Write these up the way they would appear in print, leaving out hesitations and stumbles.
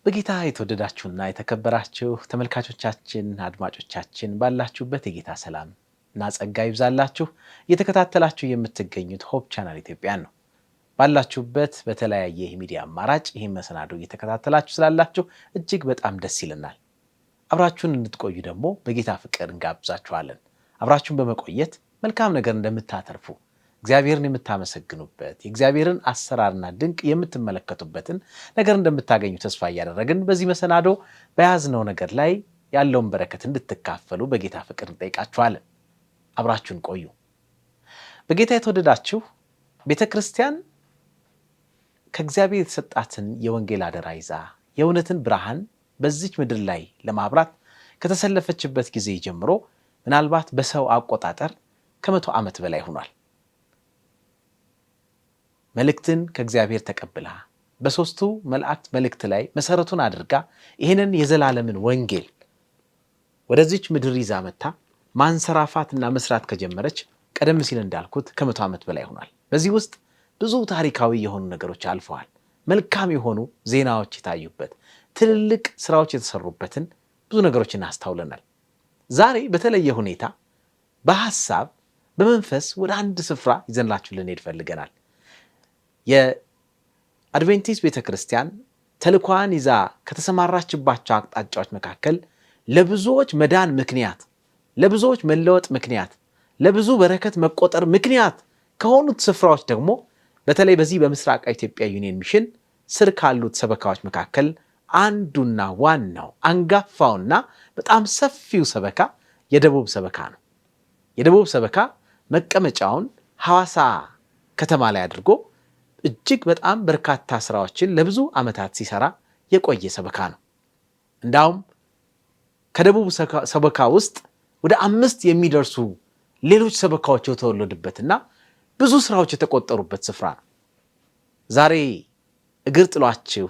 በጌታ የተወደዳችሁና የተከበራችሁ ተመልካቾቻችን አድማጮቻችን ባላችሁበት የጌታ ሰላም እና ጸጋ ይብዛላችሁ። እየተከታተላችሁ የምትገኙት ሆፕ ቻናል ኢትዮጵያን ነው። ባላችሁበት በተለያየ የሚዲያ አማራጭ ይህን መሰናዶ እየተከታተላችሁ ስላላችሁ እጅግ በጣም ደስ ይለናል። አብራችሁን እንድትቆዩ ደግሞ በጌታ ፍቅር እንጋብዛችኋለን። አብራችሁን በመቆየት መልካም ነገር እንደምታተርፉ እግዚአብሔርን የምታመሰግኑበት የእግዚአብሔርን አሰራርና ድንቅ የምትመለከቱበትን ነገር እንደምታገኙ ተስፋ እያደረግን በዚህ መሰናዶ በያዝነው ነገር ላይ ያለውን በረከት እንድትካፈሉ በጌታ ፍቅር እንጠይቃችኋለን። አብራችሁን ቆዩ። በጌታ የተወደዳችሁ ቤተክርስቲያን ከእግዚአብሔር የተሰጣትን የወንጌል አደራ ይዛ የእውነትን ብርሃን በዚች ምድር ላይ ለማብራት ከተሰለፈችበት ጊዜ ጀምሮ ምናልባት በሰው አቆጣጠር ከ100 ዓመት በላይ ሆኗል። መልእክትን ከእግዚአብሔር ተቀብላ በሶስቱ መላእክት መልእክት ላይ መሰረቱን አድርጋ ይህንን የዘላለምን ወንጌል ወደዚች ምድር ይዛ መጣ ማንሰራፋትና መስራት ከጀመረች ቀደም ሲል እንዳልኩት ከ100 ዓመት በላይ ሆኗል። በዚህ ውስጥ ብዙ ታሪካዊ የሆኑ ነገሮች አልፈዋል። መልካም የሆኑ ዜናዎች የታዩበት፣ ትልልቅ ስራዎች የተሰሩበትን ብዙ ነገሮችን አስተውለናል። ዛሬ በተለየ ሁኔታ በሐሳብ በመንፈስ ወደ አንድ ስፍራ ይዘንላችሁ ልንሄድ ፈልገናል። የአድቬንቲስት ቤተክርስቲያን ተልኳን ይዛ ከተሰማራችባቸው አቅጣጫዎች መካከል ለብዙዎች መዳን ምክንያት፣ ለብዙዎች መለወጥ ምክንያት፣ ለብዙ በረከት መቆጠር ምክንያት ከሆኑት ስፍራዎች ደግሞ በተለይ በዚህ በምስራቅ ኢትዮጵያ ዩኒየን ሚሽን ስር ካሉት ሰበካዎች መካከል አንዱና ዋናው አንጋፋውና በጣም ሰፊው ሰበካ የደቡብ ሰበካ ነው። የደቡብ ሰበካ መቀመጫውን ሐዋሳ ከተማ ላይ አድርጎ እጅግ በጣም በርካታ ስራዎችን ለብዙ ዓመታት ሲሰራ የቆየ ሰበካ ነው። እንዳውም ከደቡብ ሰበካ ውስጥ ወደ 5 የሚደርሱ ሌሎች ሰበካዎች የተወለዱበትና ብዙ ስራዎች የተቆጠሩበት ስፍራ ነው። ዛሬ እግር ጥሏችሁ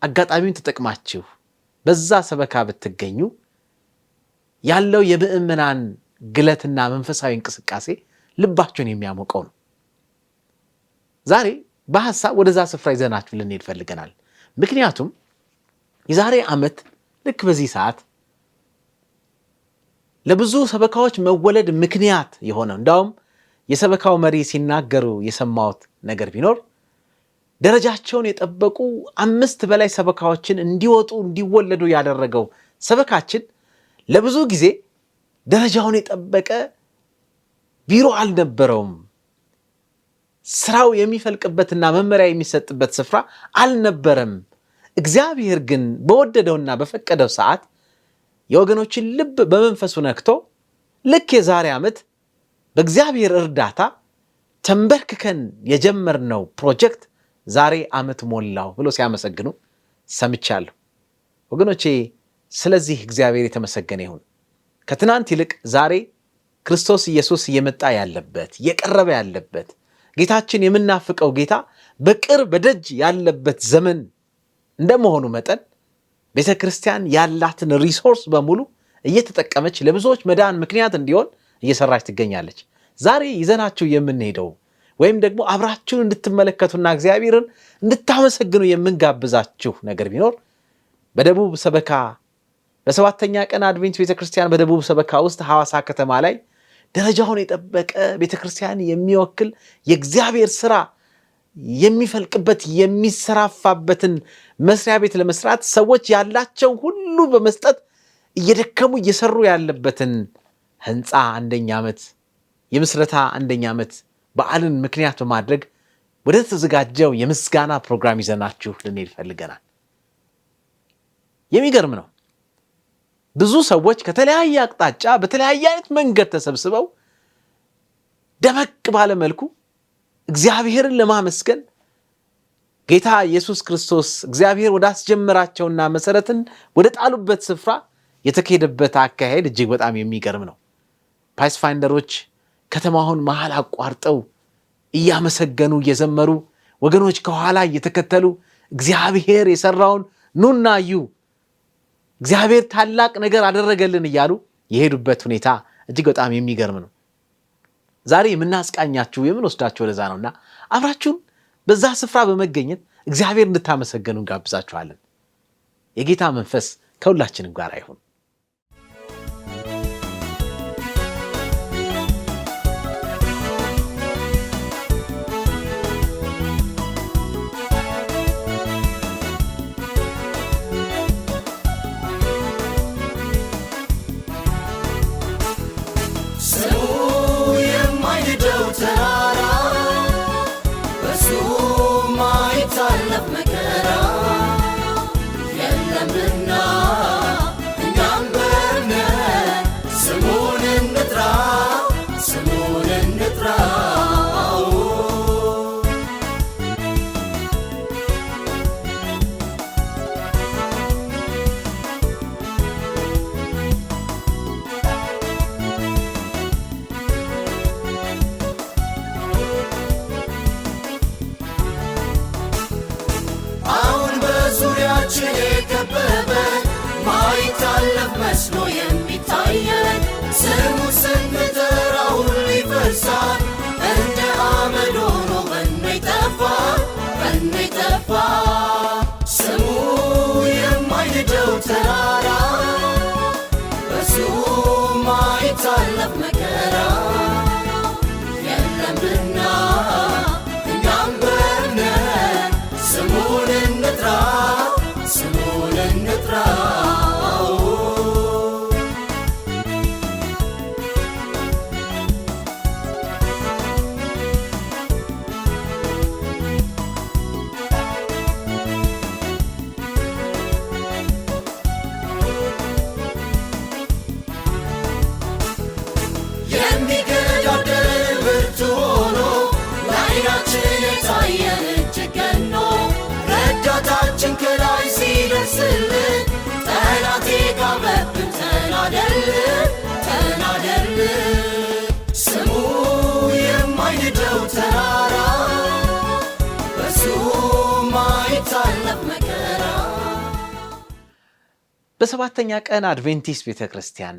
አጋጣሚውን ተጠቅማችሁ በዛ ሰበካ ብትገኙ ያለው የምዕመናን ግለትና መንፈሳዊ እንቅስቃሴ ልባችሁን የሚያሞቀው ነው። ዛሬ በሐሳብ ወደዛ ስፍራ ይዘናችሁ ልንሄድ ፈልገናል። ምክንያቱም የዛሬ ዓመት ልክ በዚህ ሰዓት ለብዙ ሰበካዎች መወለድ ምክንያት የሆነው እንዳውም የሰበካው መሪ ሲናገሩ የሰማሁት ነገር ቢኖር ደረጃቸውን የጠበቁ 5 በላይ ሰበካዎችን እንዲወጡ እንዲወለዱ ያደረገው ሰበካችን ለብዙ ጊዜ ደረጃውን የጠበቀ ቢሮ አልነበረውም። ስራው የሚፈልቅበትና መመሪያ የሚሰጥበት ስፍራ አልነበረም። እግዚአብሔር ግን በወደደውና በፈቀደው ሰዓት የወገኖችን ልብ በመንፈሱ ነክቶ ልክ የዛሬ ዓመት በእግዚአብሔር እርዳታ ተንበርክከን የጀመርነው ፕሮጀክት ዛሬ ዓመት ሞላው ብሎ ሲያመሰግኑ ሰምቻለሁ። ወገኖቼ ስለዚህ እግዚአብሔር የተመሰገነ ይሁን። ከትናንት ይልቅ ዛሬ ክርስቶስ ኢየሱስ እየመጣ ያለበት የቀረበ ያለበት ጌታችን የምናፍቀው ጌታ በቅርብ በደጅ ያለበት ዘመን እንደመሆኑ መጠን ቤተክርስቲያን ያላትን ሪሶርስ በሙሉ እየተጠቀመች ለብዙዎች መዳን ምክንያት እንዲሆን እየሰራች ትገኛለች። ዛሬ ይዘናችሁ የምንሄደው ወይም ደግሞ አብራችሁን እንድትመለከቱና እግዚአብሔርን እንድታመሰግኑ የምንጋብዛችሁ ነገር ቢኖር በደቡብ ሰበካ በ7ኛ ቀን አድቬንት ቤተክርስቲያን በደቡብ ሰበካ ውስጥ ሐዋሳ ከተማ ላይ ደረጃውን የጠበቀ ቤተክርስቲያን የሚወክል የእግዚአብሔር ስራ የሚፈልቅበት የሚሰራፋበትን መስሪያ ቤት ለመስራት ሰዎች ያላቸው ሁሉ በመስጠት እየደከሙ እየሰሩ ያለበትን ህንፃ 1ኛ ዓመት የምስረታ 1ኛ ዓመት በዓልን ምክንያት በማድረግ ወደ ተዘጋጀው የምስጋና ፕሮግራም ይዘናችሁ ልንሄድ ፈልገናል። የሚገርም ነው። ብዙ ሰዎች ከተለያየ አቅጣጫ በተለያየ አይነት መንገድ ተሰብስበው ደመቅ ባለ መልኩ እግዚአብሔርን ለማመስገን ጌታ ኢየሱስ ክርስቶስ እግዚአብሔር ወደ አስጀመራቸውና መሰረትን ወደ ጣሉበት ስፍራ የተከሄደበት አካሄድ እጅግ በጣም የሚገርም ነው። ፓስፋይንደሮች ከተማውን መሃል አቋርጠው እያመሰገኑ እየዘመሩ ወገኖች ከኋላ እየተከተሉ እግዚአብሔር የሰራውን ኑና እዩ እግዚአብሔር ታላቅ ነገር አደረገልን እያሉ የሄዱበት ሁኔታ እጅግ በጣም የሚገርም ነው። ዛሬ የምናስቃኛችሁ የምንወስዳችሁ ለዛ ነውና አብራችሁን በዛ ስፍራ በመገኘት እግዚአብሔር እንድታመሰገኑ እንጋብዛችኋለን። የጌታ መንፈስ ከሁላችንም ጋር ይሁን። መስሎ የሚታየን ስሙ ስንጠራው ሊፈርሳል እንደ አመድ ሆኖ በነይጠፋ ስሙ የማይንደው ተራራ በሱ ማይታለፍ መከራ የለምና እኛም በእምነት ስሙን እንጥራ ከላይ ሲደርስልን ጠላቴ ጋበብን ተናደልን ስሙ የማይንደው ተራራ በሱ ማይታለፍ መከራ። በሰባተኛ ቀን አድቬንቲስት ቤተክርስቲያን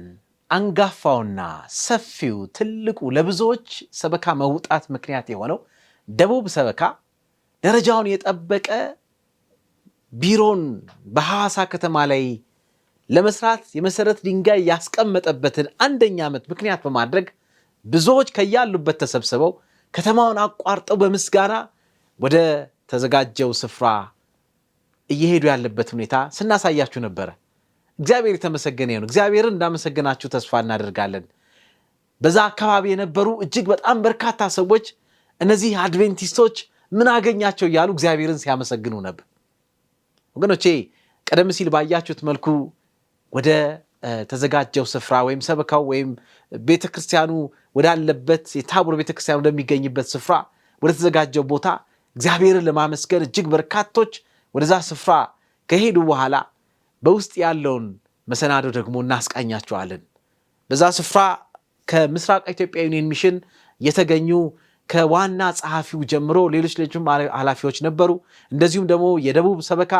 አንጋፋውና ሰፊው ትልቁ ለብዙዎች ሰበካ መውጣት ምክንያት የሆነው ደቡብ ሰበካ ደረጃውን የጠበቀ ቢሮን በሐዋሳ ከተማ ላይ ለመስራት የመሰረት ድንጋይ ያስቀመጠበትን አንደኛ ዓመት ምክንያት በማድረግ ብዙዎች ከያሉበት ተሰብስበው ከተማውን አቋርጠው በምስጋና ወደ ተዘጋጀው ስፍራ እየሄዱ ያለበት ሁኔታ ስናሳያችሁ ነበር። እግዚአብሔር የተመሰገነ ይሁን። እግዚአብሔርን እንዳመሰገናችሁ ተስፋ እናደርጋለን። በዛ አካባቢ የነበሩ እጅግ በጣም በርካታ ሰዎች እነዚህ አድቬንቲስቶች ምን አገኛቸው እያሉ እግዚአብሔርን ሲያመሰግኑ ነበር። ወገኖቼ ቀደም ሲል ባያችሁት መልኩ ወደ ተዘጋጀው ስፍራ ወይም ሰበካው ወይም ቤተክርስቲያኑ ወዳለበት የታቦር ቤተክርስቲያኑ ወደሚገኝበት ስፍራ ወደ ተዘጋጀው ቦታ እግዚአብሔርን ለማመስገን እጅግ በርካቶች ወደዛ ስፍራ ከሄዱ በኋላ በውስጥ ያለውን መሰናዶ ደግሞ እናስቃኛቸዋለን። በዛ ስፍራ ከምስራቅ ኢትዮጵያ ዩኒየን ሚሽን የተገኙ ከዋና ጸሐፊው ጀምሮ ሌሎችም ኃላፊዎች ነበሩ። እንደዚሁም ደግሞ የደቡብ ሰበካ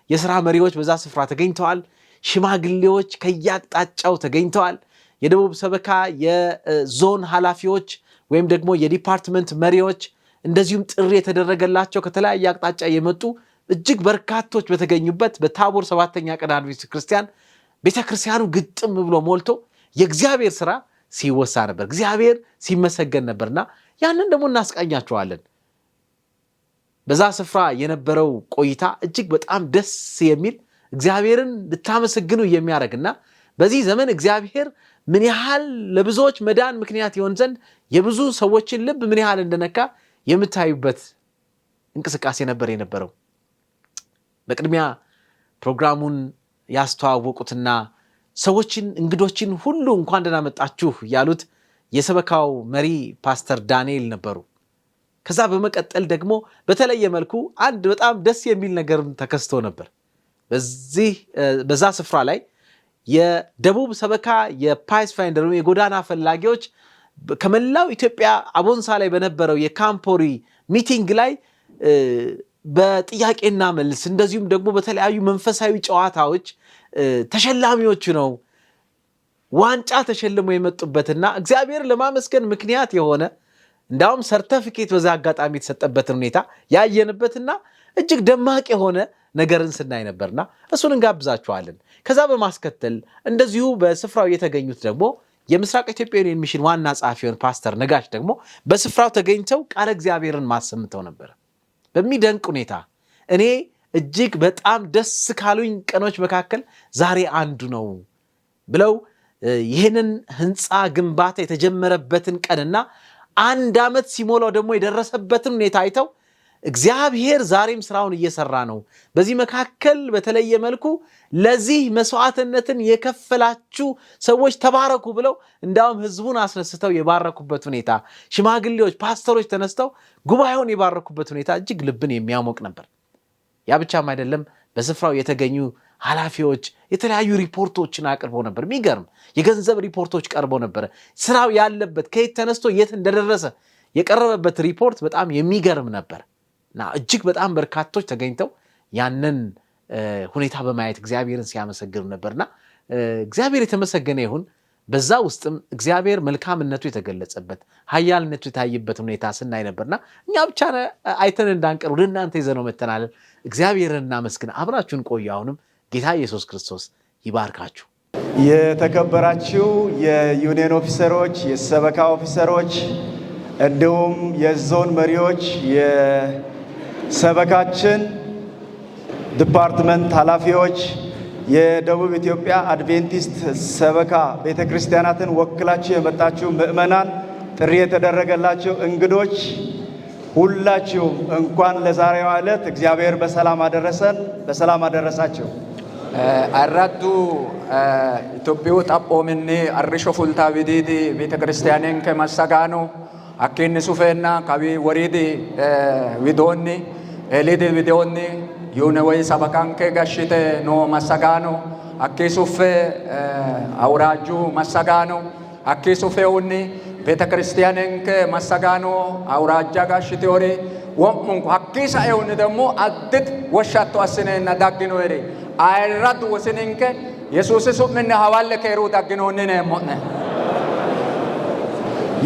የሥራ መሪዎች በዛ ስፍራ ተገኝተዋል። ሽማግሌዎች ከያቅጣጫው ተገኝተዋል። የደቡብ ሰበካ የዞን ኃላፊዎች ወይም ደግሞ የዲፓርትመንት መሪዎች እንደዚሁም ጥሪ የተደረገላቸው ከተለያየ አቅጣጫ የመጡ እጅግ በርካቶች በተገኙበት በታቦር ሰባተኛ ቀን አድቬንቲስት ክርስቲያን ቤተክርስቲያኑ ግጥም ብሎ ሞልቶ የእግዚአብሔር ሥራ ሲወሳ ነበር፣ እግዚአብሔር ሲመሰገን ነበርና ያንን ደግሞ እናስቃኛቸዋለን። በዛ ስፍራ የነበረው ቆይታ እጅግ በጣም ደስ የሚል እግዚአብሔርን ልታመሰግኑ የሚያደርግና በዚህ ዘመን እግዚአብሔር ምን ያህል ለብዙዎች መዳን ምክንያት ይሆን ዘንድ የብዙ ሰዎችን ልብ ምን ያህል እንደነካ የምታዩበት እንቅስቃሴ ነበር የነበረው። በቅድሚያ ፕሮግራሙን ያስተዋወቁትና ሰዎችን እንግዶችን ሁሉ እንኳን ደህና መጣችሁ ያሉት የሰበካው መሪ ፓስተር ዳንኤል ነበሩ። ከዛ በመቀጠል ደግሞ በተለየ መልኩ አንድ በጣም ደስ የሚል ነገር ተከስቶ ነበር። በዛ ስፍራ ላይ የደቡብ ሰበካ የፓይስ ፋይንደር የጎዳና ፈላጊዎች ከመላው ኢትዮጵያ አቦንሳ ላይ በነበረው የካምፖሪ ሚቲንግ ላይ በጥያቄና መልስ እንደዚሁም ደግሞ በተለያዩ መንፈሳዊ ጨዋታዎች ተሸላሚዎች ነው ዋንጫ ተሸልመው የመጡበትና እግዚአብሔር ለማመስገን ምክንያት የሆነ እንዳውም ሰርቲፊኬት በዛ አጋጣሚ የተሰጠበትን ሁኔታ ያየንበትና እጅግ ደማቅ የሆነ ነገርን ስናይ ነበርና እሱን እንጋብዛችኋለን። ከዛ በማስከተል እንደዚሁ በስፍራው የተገኙት ደግሞ የምስራቅ ኢትዮጵያ ዩኒየን ሚሽን ዋና ጸሐፊውን ፓስተር ነጋሽ ደግሞ በስፍራው ተገኝተው ቃለ እግዚአብሔርን ማሰምተው ነበር። በሚደንቅ ሁኔታ እኔ እጅግ በጣም ደስ ካሉኝ ቀኖች መካከል ዛሬ አንዱ ነው ብለው ይህንን ህንፃ ግንባታ የተጀመረበትን ቀንና 1 ዓመት ሲሞላው ደግሞ የደረሰበትን ሁኔታ አይተው እግዚአብሔር ዛሬም ስራውን እየሰራ ነው፣ በዚህ መካከል በተለየ መልኩ ለዚህ መስዋዕትነትን የከፈላችሁ ሰዎች ተባረኩ ብለው እንዳውም ህዝቡን አስነስተው የባረኩበት ሁኔታ፣ ሽማግሌዎች፣ ፓስተሮች ተነስተው ጉባኤውን የባረኩበት ሁኔታ እጅግ ልብን የሚያሞቅ ነበር። ያ ብቻም አይደለም፣ በስፍራው የተገኙ ኃላፊዎች የተለያዩ ሪፖርቶችን አቅርበው ነበር። የሚገርም የገንዘብ ሪፖርቶች ቀርበው ነበር። ስራው ያለበት ከየት ተነስቶ የት እንደደረሰ የቀረበበት ሪፖርት በጣም የሚገርም ነበር እና እጅግ በጣም በርካቶች ተገኝተው ያንን ሁኔታ በማየት እግዚአብሔርን ሲያመሰግኑ ነበርና እግዚአብሔር የተመሰገነ ይሁን። በዛ ውስጥም እግዚአብሔር መልካምነቱ የተገለጸበት ኃያልነቱ የታየበት ሁኔታ ስናይ ነበርና እኛ ብቻ አይተን እንዳንቀር ወደ እናንተ ይዘነው መተናል። እግዚአብሔርን እናመስግን። አብራችሁን ቆዩ። አሁንም ጌታ ኢየሱስ ክርስቶስ ይባርካችሁ። የተከበራችሁ የዩኒየን ኦፊሰሮች፣ የሰበካ ኦፊሰሮች እንዲሁም የዞን መሪዎች፣ የሰበካችን ዲፓርትመንት ኃላፊዎች፣ የደቡብ ኢትዮጵያ አድቬንቲስት ሰበካ ቤተክርስቲያናትን ወክላችሁ የመጣችሁ ምእመናን፣ ጥሪ የተደረገላችሁ እንግዶች ሁላችሁም እንኳን ለዛሬዋ ዕለት እግዚአብሔር በሰላም አደረሰን፣ በሰላም አደረሳችሁ። አራዱ ኢትዮጵያ ጣጶምኒ አርሾ ፉልታ ቢዲዲ ቤተክርስቲያንን ከመሰጋኑ አኪን ሱፌና ካቢ ወሪዲ ዊዶኒ ኤሊዲ ዊዶኒ ዩነ ወይ ሰበካን ከጋሽተ ኖ መሰጋኑ አኪ ሱፌ አውራጁ መሰጋኑ አኪ ሱፌውኒ ቤተክርስቲያንን ከመሰጋኑ አውራጃ ጋሽተ ወሪ ወሙንኩ አኪ ሳይውን ደግሞ አድት ወሻቶ አስነና ዳግኖ ወሪ አይራዱ ወስንንከ ኢየሱስ ሱምን ሐዋለ ከሩ ዳግኖነ ነሞነ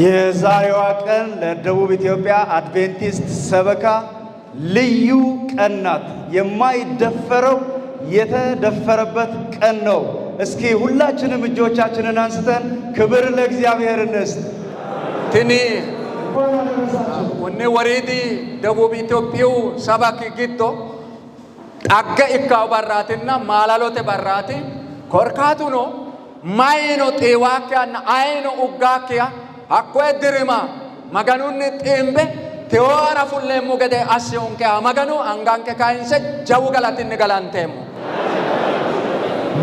የዛሬዋ ቀን ለደቡብ ኢትዮጵያ አድቬንቲስት ሰበካ ልዩ ቀን ናት። የማይደፈረው የተደፈረበት ቀን ነው። እስኪ ሁላችንም እጆቻችንን አንስተን ክብር ለእግዚአብሔር እንስጥ። ትኒ ወኔ ወሪዲ ደቡብ ኢትዮጵያው ሰባኪ ጊቶ ጣገ ኢካው ባራትና ማላሎተ ባራቲ ኮርካቱ ነው ማይኖ ጤዋኪያና አይኖ ኡጋኪያ አኮ ድርማ መገኑን ጤምበ ቴዎራ ፉሌሙ ገደ አስዮንከ መገኑ አንጋንከ ካይንሰ ጀው ገላትን ገላንቴሙ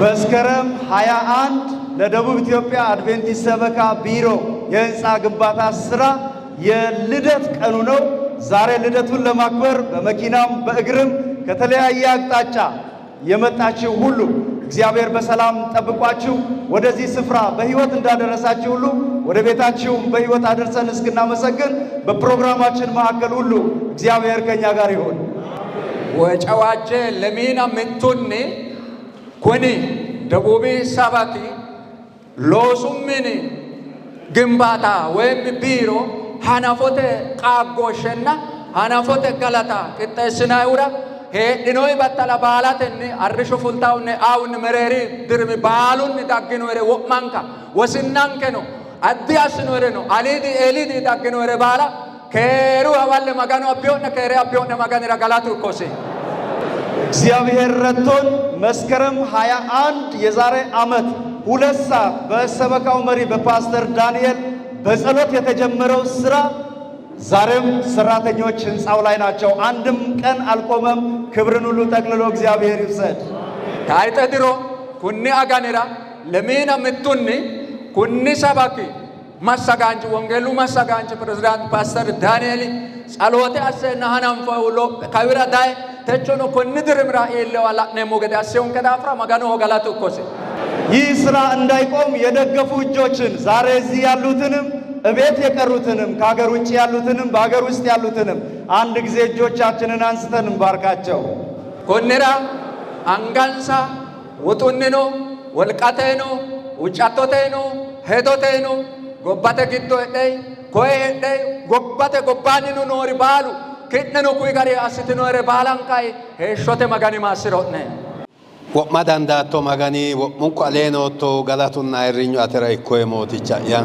መስከረም 21 ለደቡብ ኢትዮጵያ አድቬንቲስት ሰበካ ቢሮ የህንፃ ግንባታ ስራ የልደት ቀኑ ነው። ዛሬ ልደቱን ለማክበር በመኪናም በእግርም ከተለያየ አቅጣጫ የመጣችሁ ሁሉ እግዚአብሔር በሰላም ጠብቋችሁ ወደዚህ ስፍራ በህይወት እንዳደረሳችሁ ሁሉ ወደ ቤታችሁ በህይወት አድርሰን እስክናመሰግን በፕሮግራማችን መካከል ሁሉ እግዚአብሔር ከኛ ጋር ይሁን። ወጨዋጀ ለሚና ምንቱኒ ኩኒ ደቡብ ሰባኪ ሎሱምኒ ግንባታ ወይም ቢሮ ሐናፎተ ቃጎሸና ሐናፎተ ገላታ ቅጠስናውራ ሄድኖይ በተላ ባላተኒ አርሾ ፉልታውነ አውን መረሪ ድርሚ ባሉን ዳግኖረ ወማንካ ወስናንከ ነው አዲያስኖረ ነው አሊዲ ኤሊዲ ዳግኖረ ባላ ከሩ አባለ መጋኑ አቢዮነ ከሪ አቢዮነ መጋኒ ረጋላቱ ኮሴ እግዚአብሔር ረድቶን መስከረም 21 የዛሬ ዓመት 2 ሰዓት በሰበካው መሪ በፓስተር ዳንኤል በጸሎት የተጀመረው ስራ ዛሬም ሰራተኞች ህንፃው ላይ ናቸው። አንድም ቀን አልቆመም። ክብርን ሁሉ ጠቅልሎ እግዚአብሔር ይውሰድ። ታይተድሮ ኩኒ አጋኔራ ለሚና ምቱኒ ኩኒ ሰባኪ ማሰጋንጭ ወንጌሉ ማሰጋንጭ ፕሬዝዳንት ፓስተር ዳንኤል ጸሎቴ አሰና ሐናም ፈውሎ ካዊራ ዳይ ተቾኖ ኩኒ ድርምራ ኢለዋላ ነሞ ገዳ ሲዮን ከዳፍራ መጋኖ ገላቱ ኮሴ ይህ ስራ እንዳይቆም የደገፉ እጆችን ዛሬ እዚህ ያሉትንም እቤት የቀሩትንም ከሀገር ውጭ ያሉትንም በሀገር ውስጥ ያሉትንም አንድ ጊዜ እጆቻችንን አንስተን እንባርካቸው። ኮኔራ አንጋንሳ ወጡንኖ ወልቃቴኖ ውጫቶቴኖ ሄዶቴኖ ጎባተ ጊዶ ሄደይ ኮይ ሄደይ ጎባተ ጎባኒኑ ኖሪ ባሉ kidnenu kui gari assitinoere baalankay heeshshote magani maassiro'ne wo'ma dandaatto magani wo'munku aleenotto galatunna irrinyu atera ikkoye mooticha'ya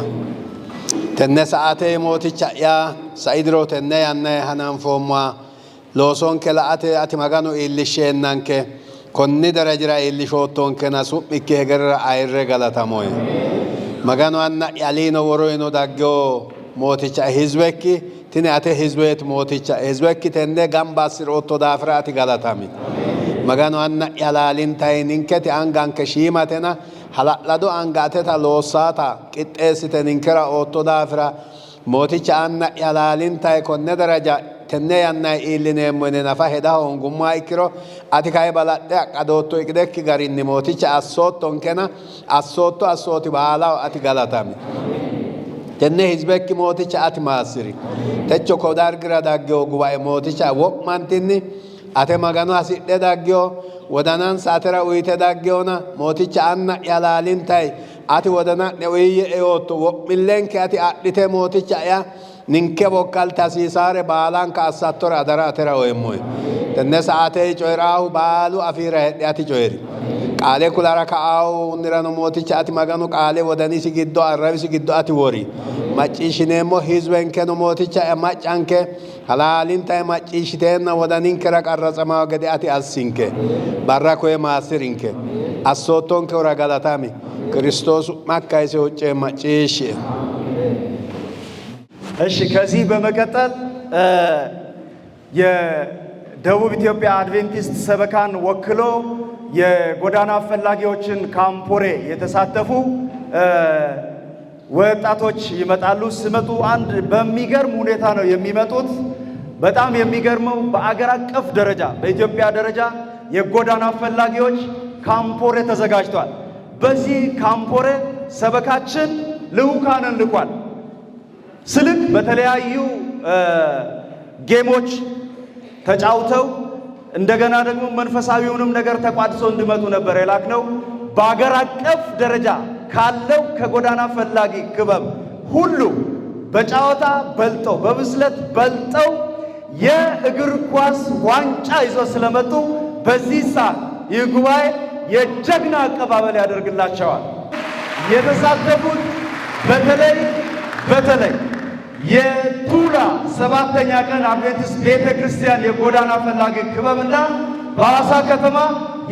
tenne sa'ate mooticha'ya saidiro tenne yanna hananfoomma loosonke la'ate ati maganu iillishsheennanke konni darajira iillishoottoonkena su'mikki hegerera ayirre galatamoye maganu anna'ya aliino woroyino daggeo mooticha hizbekki tini ate hizbeet mooticha hizbekki tenne gamba assirootto daafira ati galatami maganu anna'ya laalintay ninketi anganke shiimatena hala'lado angateta loossata qixxeessite ninkera ootto daafira mooticha anna'ya laalintay konne daraja tenne yanna iillineemmo yine nafa heda hoongummaa ikkiro ati kayi balaxxe aqqadootto iqidekki garinni mooticha assoottonkena assooti baalaho ati galatami tenne hizbekki mooticha ati maassiri techo ko dargira daggeo gubae mooticha wo'mantinni ate maganu hasidhe daggeo wodanansa atera uyite daggeona mooticha anna'ya laalintay ati wodana'ne uyiyye eyootto wo'millenke ati adhite mooticha ya ninke bokkalte hasiisaare baalanka assattore adara atera oemmoye tenne sa'atey coyraahu baalu afiira hedhe ati coyri qaale kulara ka'aahu nirano mooticha ati maganu qaale wodanisi giddo arrabisi giddo ati wori macciishshineemmo hizbenkeno mooticha maccanke halaalintay macciishshiteenna wodaninkera qarratsamawo gede ati assinke barra koye maassirinke assoottonke ora galatami ክርስቶስ ማካይሴ ውጭ ማጭሽ እሺ ከዚህ በመቀጠል የደቡብ ኢትዮጵያ አድቬንቲስት ሰበካን ወክሎ የጎዳና ፈላጊዎችን ካምፖሬ የተሳተፉ ወጣቶች ይመጣሉ። ሲመጡ አንድ በሚገርም ሁኔታ ነው የሚመጡት። በጣም የሚገርመው በአገር አቀፍ ደረጃ በኢትዮጵያ ደረጃ የጎዳና ፈላጊዎች ካምፖሬ ተዘጋጅቷል። በዚህ ካምፖሬ ሰበካችን ልዑካንን ልኳል። ስልክ በተለያዩ ጌሞች ተጫውተው እንደገና ደግሞ መንፈሳዊውንም ነገር ተቋድሶ እንዲመጡ ነበር የላክነው። በአገር አቀፍ ደረጃ ካለው ከጎዳና ፈላጊ ክበብ ሁሉ በጨዋታ በልጠው በብስለት በልጠው የእግር ኳስ ዋንጫ ይዘው ስለመጡ በዚህ ሰዓት ይህ ጉባኤ የጀግና አቀባበል ያደርግላቸዋል። የተሳተፉት በተለይ የቱላ 7ኛ ቀን አድቬንቲስት ቤተክርስቲያን የጎዳና ፈላጊ ክበብና በሐዋሳ ከተማ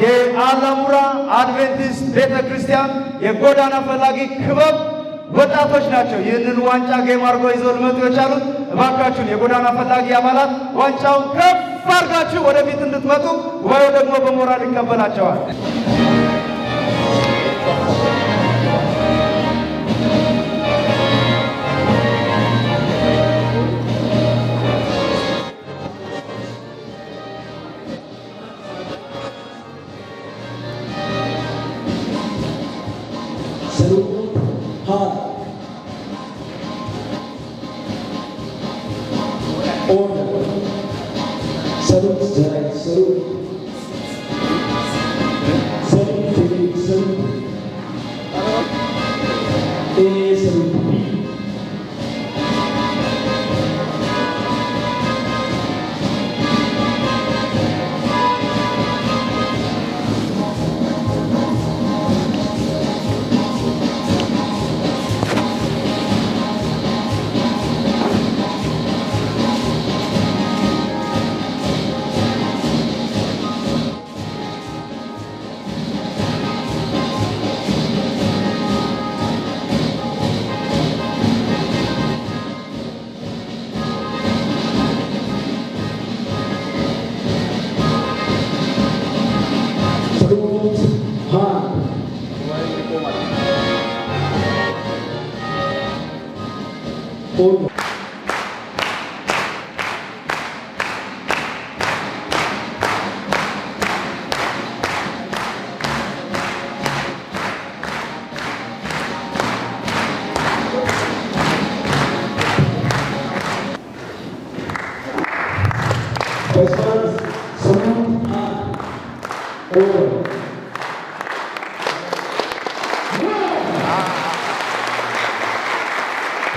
የአላሙራ አድቬንቲስት ቤተክርስቲያን የጎዳና ፈላጊ ክበብ ወጣቶች ናቸው። ይህንን ዋንጫ ጌም አድርጎ ይዘው ሊመጡ የቻሉት እባካችሁን የጎዳና ፈላጊ አባላት ዋንጫውን ከፍ አድርጋችሁ ወደፊት እንድትመጡ ጉባኤው ደግሞ በሞራል ይቀበላቸዋል።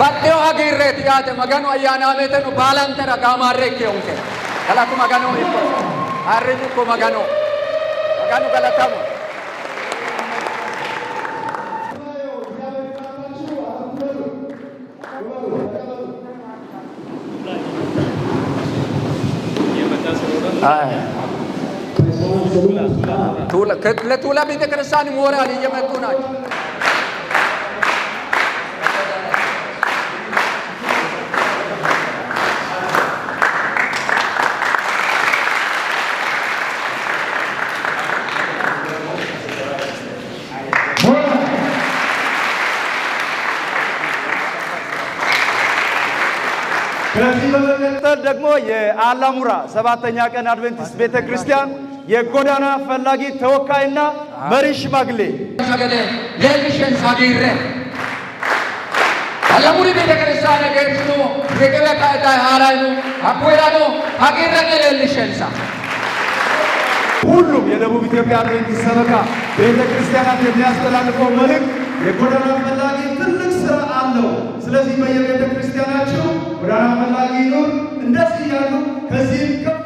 Batteo agirreeti yaate maganu ayyaanaameetenu baalantera gaamaarreekki onke galatu magano iko arriju ko magano galatamu ለቱላ ቤተ ክርስቲያን ሞራል እየመጡ ናቸው። ከዚህ በመቀጠል ደግሞ የአላሙራ ሰባተኛ ቀን አድቬንቲስት ቤተ ክርስቲያን የጎዳና ፈላጊ ተወካይና መሪ ሽማግሌ ሰገደ ለልሽን ሳዲረ አላሙሪ ቤተ ክርስቲያን ገርሽኖ የገበታ ሃላይኑ አቆያዶ አገረገ ለልሽንሳ ሁሉም የደቡብ ኢትዮጵያ አድቬንቲስት ሰበካ ቤተ ክርስቲያናት የሚያስተላልፈው መልእክት የጎዳና ፈላጊ ትልቅ ስራ አለው። ስለዚህ በየቤተ ክርስቲያናቸው ጎዳና ፈላጊ ይኑር። እንደዚህ ያሉ ከዚህም ከፍ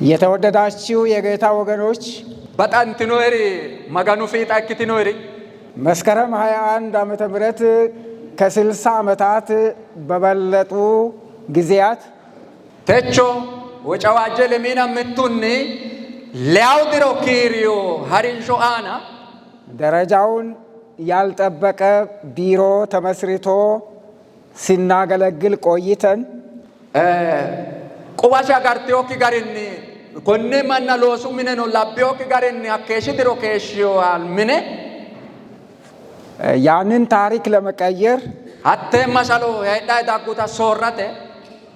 የተወደዳችሁ የጌታ ወገኖች በጣም ትኖሪ መጋኑ ፊት አክቲ ኖሪ መስከረም 21 ዓመተ ምህረት ከ60 ዓመታት በበለጡ ጊዜያት ተቾ ወጫዋጀ ለሚና ምቱኒ ሊያውድሮ ኪሪዮ ሀሪንሾ አና ደረጃውን ያልጠበቀ ቢሮ ተመስርቶ ሲናገለግል ቆይተን ቁባሻ ጋርቴዎኪ ጋሪኒ ኮኔ ማና ሎሱ ሚነ ነው ላቢዎኪ ጋሪኒ አከሽ ድሮ ከሽዮ አልሚነ ያንን ታሪክ ለመቀየር አተ ማሳሎ ያይዳ ዳጉታ ሶራተ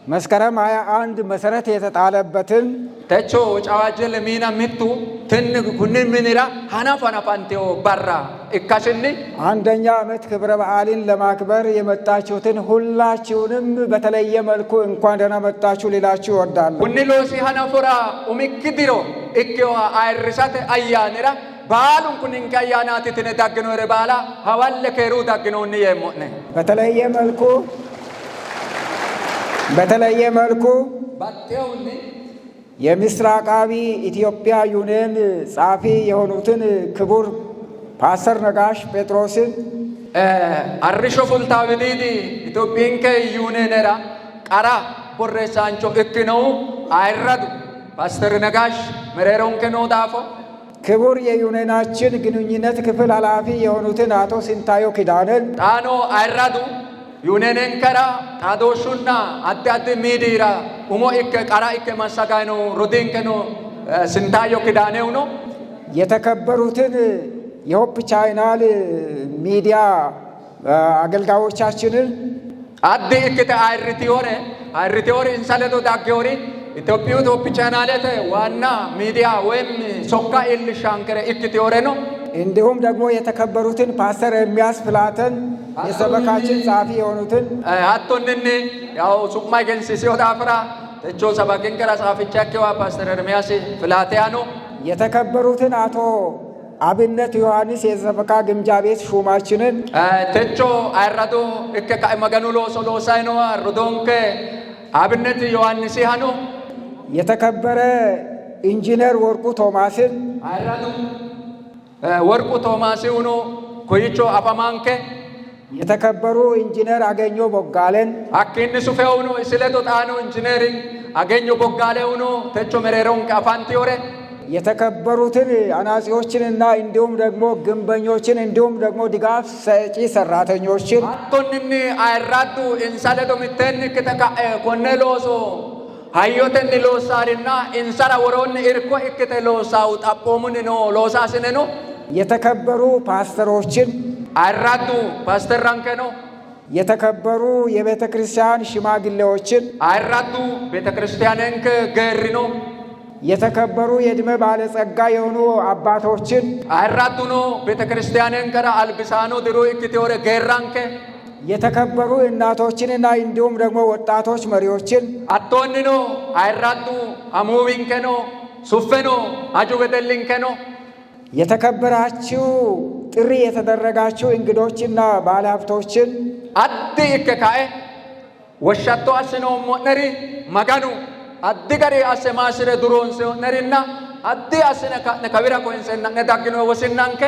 መስከረም 21 መሰረት የተጣለበትን ተቾ ጫዋጀ ለሚና ምቱ ትን ኩኒ ምንራ ሃናፋና ፓንቴዮ ባራ እካሽኒ አንደኛ ዓመት ክብረ በዓልን ለማክበር የመጣችሁትን ሁላችሁንም በተለየ መልኩ እንኳን ደህና መጣችሁ ሊላችሁ እወዳለሁ። ኩኒ ሎሲ ሃናፎራ ኡሚክዲሮ እኪዮ አይርሳተ አያነራ ባሉን ኩኒን ካያናት ተነዳግኖ ረባላ ሐዋለ ከሩ ዳግኖኒ የሞነ በተለየ መልኩ ባጤውኒ የምስራቃዊ ኢትዮጵያ ዩኒየን ጻፊ የሆኑትን ክቡር ፓስተር ነጋሽ ጴጥሮስን አርሾ ፉልታውዲዲ ኢትዮጵያን ከዩኒየነራ ቀራ ቦሬሳንቾ እክነው አይራዱ ፓስተር ነጋሽ መረሮን ከኖ ዳፎ ክቡር የዩኒየናችን ግንኙነት ክፍል ኃላፊ የሆኑትን አቶ ሲንታዮ ኪዳነን ጣኖ አይራዱ ዩኒየንን ከራ ጣዶሹና አዳድ ሚዲራ ኡሞ እከ ቀራ እከ ማሳጋኖ ሮዴን ከኖ ሲንታዮ ኪዳኔው ነው። የተከበሩትን የሆፕ ቻናል ሚዲያ አገልጋዮቻችንን አዲ እከተ አይሪቲዮሬ እንሳለቶ ዳጌዮሪ ኢትዮጵያ ሆፕ ቻናልተ ዋና ሚዲያ ወይም ሶካ ኤልሻንከረ እክቲዮሬ ነው። እንዲሁም ደግሞ የተከበሩትን ፓስተር ኤርሚያስ ፍላተን የሰበካችን ጸሐፊ የሆኑትን አቶንኒ ያው ሱቅማ ገንሲ ሲወዳፍራ ተቾ ሰባኪን ከራ ጻፍቻቸው ፓስተር ኤርሚያስ ፍላቴያኖ የተከበሩትን አቶ አብነት ዮሐንስ የሰበካ ግምጃ ቤት ሹማችንን ተቾ አይራዶ እከ ካይመገኑ ሎሶ ሳይኖ ሮዶንከ አብነት ዮሐንስ ያኖ የተከበረ ኢንጂነር ወርቁ ቶማስን አይራዶ ወርቁ ቶማስ ሆኖ ኮይቾ አፋማንከ የተከበሩ ኢንጂነር አገኘ ቦጋለን አኪን ሱፌው ነው ስለቶ ጣኖ ኢንጂነሪንግ አገኘ ቦጋለ ሆኖ ተቾ መረሮን ካፋንቲዮሬ የተከበሩትን አናጺዎችንና እንዲሁም ደግሞ ግንበኞችን እንዲሁም ደግሞ ድጋፍ ሰጪ ሰራተኞችን አቶንኒ አይራዱ እንሳለዶ ምተን ከተካ ኮነሎሶ ሃዮተን ሎሳሪና እንሳራ ወሮን እርኮ እከተ ሎሳው ጣቆሙን ነው ሎሳስነ ነው የተከበሩ ፓስተሮችን አይራዱ ፓስተር ራንከ ነው የተከበሩ የቤተ ክርስቲያን ሽማግሌዎችን አይራዱ ቤተ ክርስቲያንን ከገሪ ነው የተከበሩ የዕድሜ ባለጸጋ የሆኑ አባቶችን አይራዱ ነው ቤተ ክርስቲያንን ከራ አልብሳኖ ድሮ እክቴወረ ገራንከ የተከበሩ እናቶችንና እንዲሁም ደግሞ ወጣቶች መሪዎችን አቶንኖ አይራቱ አሙዊንከኖ ሱፈኖ አጁበደልንከኖ የተከበራችሁ ጥሪ የተደረጋችሁ እንግዶችና ባለሀብቶችን አዲ እከካኤ ወሻቶ አስኖ ሞነሪ መጋኑ አዲ ገሪ አሰማስረ ድሮን ሲሆነሪና አዲ አስነ ከቢራ ኮይንሰና ነዳግኖ ወስናንከ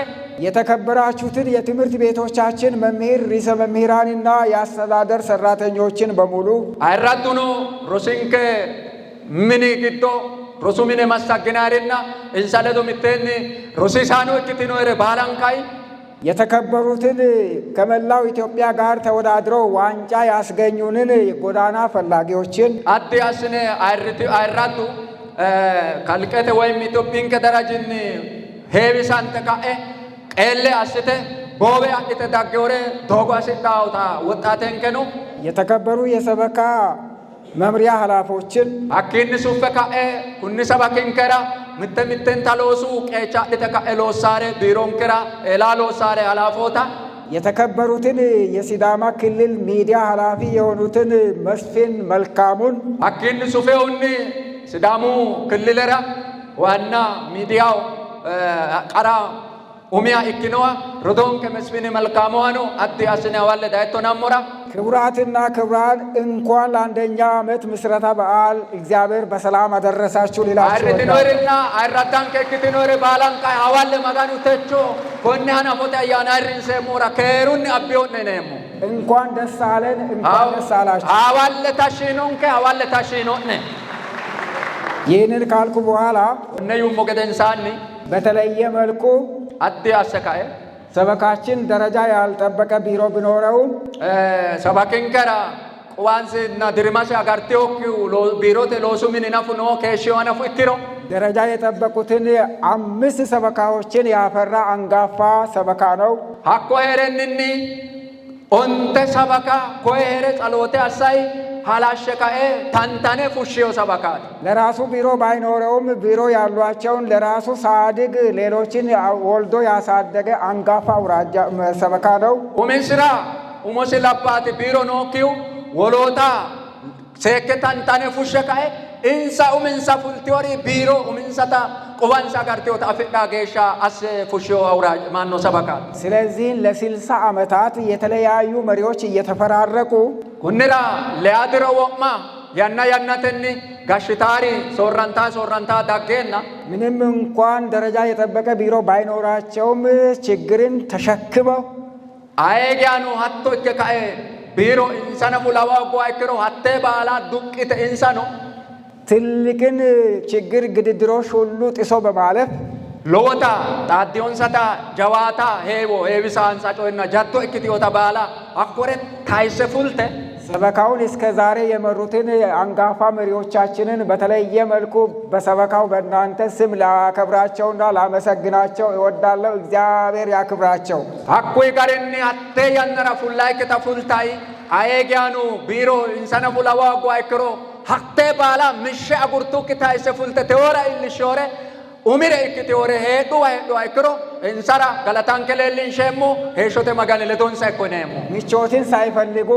የተከበራችሁትን የትምህርት ቤቶቻችን መምህር ርዕሰ መምህራንና የአስተዳደር ሰራተኞችን በሙሉ አይራቱኖ ሮሲንከ ሚኒ ግዶ ሮሱሚኔ ማሳግናሪና እንሳለዶ ሚቴን ሮሲሳኖ እክቲኖረ ባላንካይ የተከበሩትን ከመላው ኢትዮጵያ ጋር ተወዳድረው ዋንጫ ያስገኙንን የጎዳና ፈላጊዎችን አዲ አስነ አይራቱ ካልቀተ ወይም ኢትዮጵያን ከደረጅን ሄቢሳን ተቃኤ ቀለ አስተ ቦቤ አጥተ ዳገወረ ዶጎ አስጣውታ ወጣተን ከኖ የተከበሩ የሰበካ መምሪያ ኃላፊዎችን አኪን ሱፈካኤ ኩን ሰባኪን ከራ ምተምተን ታሎሱ ቀጫ ለተካኤ ሎሳሬ ቢሮን ከራ ኤላሎሳሬ ኃላፊዎታ የተከበሩትን የሲዳማ ክልል ሚዲያ ኃላፊ የሆኑትን መስፍን መልካሙን አኪን ሱፌውኒ ሲዳሙ ክልለራ ዋና ሚዲያው ቀራ ኡሚያ ኢክኖዋ ሮዶን ከመስፍን መልካሙዋኑ አዲ አስነ ዋለ ዳይቶ ናሞራ ክቡራትና ክቡራን እንኳን ለአንደኛ ዓመት ምስረታ በዓል እግዚአብሔር በሰላም አደረሳችሁ ሊላችሁ አይረትኖርና አይራታን ከክትኖር ባላንቃ አዋለ መጋኑ ተቾ ኮኛና ፎታ ያናሪን ሰሞራ ከሩን አቢዮን ነነሙ እንኳን ደስ አለን እንኳን ደስ አላችሁ አዋለ ታሽኖን ከአዋለ ታሽኖን ነ ይህንን ካልኩ በኋላ እነዩ ሞገደንሳኒ በተለየ መልኩ አዲ አሰካየ ሰበካችን ደረጃ ያልጠበቀ ቢሮ ቢኖረውም ሰባኪን ከራ ቁዋንስ እና ድርማሽ አጋርቴዎኪው ቢሮቴ ሎሱ ምን ነፉ ኖ ከሺዋና ፉ ኢትሮ ደረጃ የጠበቁትን 5 ሰበካዎችን ያፈራ አንጋፋ ሰበካ ነው። ሀኮ ሄረንኒ ኦንተ ሰበካ ኮሄረ ጸሎቴ አሳይ ሀላሸካኤ ታንታኔ ፉሽዮ ሰበካት ለራሱ ቢሮ ባይኖረውም ቢሮ ያሏቸውን ለራሱ ሳድግ ሌሎችን ወልዶ ያሳደገ አንጋፋ አውራጃ ሰበካ ነው። ኡሚንስራ ኡሞሲላፓት ቢሮ ኖኪው ወሎታ ሴከ ታንታኔ ፉሸካኤ ኢንሳ ኡሚንሳ ፉልቲዮሪ ቢሮ ኡሚንሳታ ቁባንሳ ጋርቴዎት አፍቃ ጌሻ አስ ፉሽዮ አውራጅ ማኖ ሰበካት ስለዚህ ለ60 ዓመታት የተለያዩ መሪዎች እየተፈራረቁ ኩንራ ለያድሮ ወማ ያናተኒ ጋሽታሪ ሶራንታ ዳጌና ምንም እንኳን ደረጃ የጠበቀ ቢሮ ባይኖራቸውም ችግርን ተሸክመው አየጋኑ ሀቶ ከካኤ ቢሮ ኢንሳና ሙላዋ ጓይክሮ ሀቴ ባላ ዱቅተ ኢንሳኖ ትልቅን ችግር ግድድሮሽ ሁሉ ጥሶ በማለፍ ሎታ ታዲዮንሳታ ጀዋታ ሄቦ ሄቢሳንሳ ጮይና ጃቶ እክቲዮታ ባላ አኮረ ታይሰፉልተ ሰበካውን እስከ ዛሬ የመሩትን አንጋፋ መሪዎቻችንን በተለየ መልኩ በሰበካው በእናንተ ስም ላከብራቸውና ላመሰግናቸው እወዳለሁ። እግዚአብሔር ያክብራቸው። አኩይ ጋርኒ አቴ ያነራ ፉላይ ከተፉልታይ አየጋኑ ቢሮ ኢንሳና ሙላዋ ጓይክሮ ሀቴ ባላ ምሽ አጉርቱ ከታይሰፉልተ ተወራ ኢልሾረ ኡሚረ ኢክቲዮረ ሄዱ አይክሮ እንሰራ ገላታን ከሌልን ሸሙ ሄሾተ መጋን ለቶንሳ ኮነሙ ምቾትን ሳይፈልጉ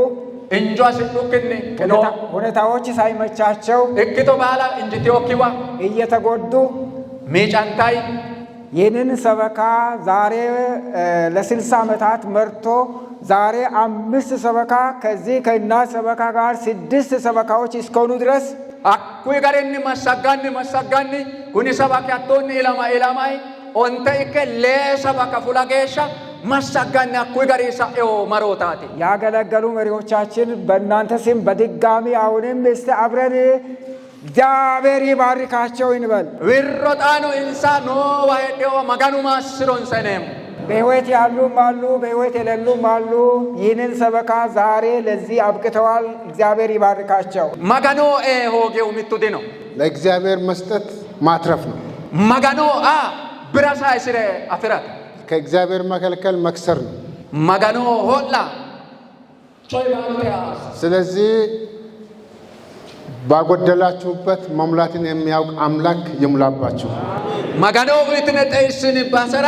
እንጆ ሲዱክኒ ሁኔታዎች ሳይመቻቸው እክቶ ባላ እንጂቲዮኪዋ እየተጎዱ ሚጫንታይ ይህንን ሰበካ ዛሬ ለ60 ዓመታት መርቶ ዛሬ 5 ሰበካ ከዚህ ከእናት ሰበካ ጋር 6 ሰበካዎች እስከሆኑ ድረስ አኩይ ጋርኒ መሳጋኒ ኩኒ ሰበካ አቶኒ ኢላማይ ኦንተ ኢከ ለሰበካ ፉላጌሻ ማሳጋና አኩይ ጋር ይሳኤው መሮታቲ ያገለገሉ መሪዎቻችን በእናንተ ስም በድጋሚ አሁንም እስቲ አብረን እግዚአብሔር ይባርካቸው እንበል። ዊሮጣኑ ኢንሳ ኖ ዋሄዴው መጋኑ ማስሮን ሰነም በሕይወት ያሉም አሉ፣ በሕይወት የሌሉም አሉ። ይህንን ሰበካ ዛሬ ለዚህ አብቅተዋል። እግዚአብሔር ይባርካቸው። መጋኖ ሆጌው ሚቱዲ ነው ለእግዚአብሔር መስጠት ማትረፍ ነው። መጋኖ ብራሳ ይስረ አፍራት ከእግዚአብሔር መከልከል መክሰር ነው። መጋኖ ሆላ ስለዚህ ባጎደላችሁበት መሙላትን የሚያውቅ አምላክ ይሙላባችሁ። መጋኖ ብትነጠይስን ባሰራ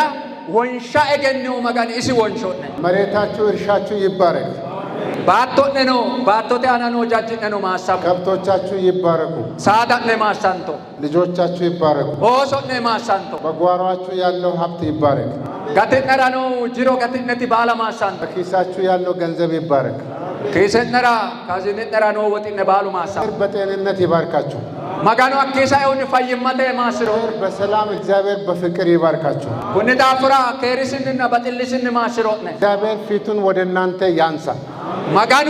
ወንሻ እገኘው መጋን እሲ ወንሾነ መሬታችሁ እርሻችሁ ይባረክ። ባቶነኖ ባቶቴያናኖ ጃጅነኖ ማሳሙ ከብቶቻችሁ ይባረኩ። ሳዳነ ማሳንቶ ልጆቻችሁ ይባረኩ። ኦሶነ ማሳንቶ በጓሯችሁ ያለው ሀብት ይባረክ። ጋቴነራኖ ጅሮ ጋቴነቲ ባላ ማሳንቶ በኪሳችሁ ያለው ገንዘብ ይባረክ። ኬሰነራ ካዚነራኖ ወጢነ ባሉ ማሳንቶ በጤንነት ይባርካችሁ። ማጋኖ አኬሳ ይሁን ፈይማተ ማስሮ በሰላም እግዚአብሔር በፍቅር ይባርካችሁ። ሁንዳፍራ ከሪስንና በጥልስን ማስሮነ እግዚአብሔር ፊቱን ወደ እናንተ ያንሳ። ማጋኑ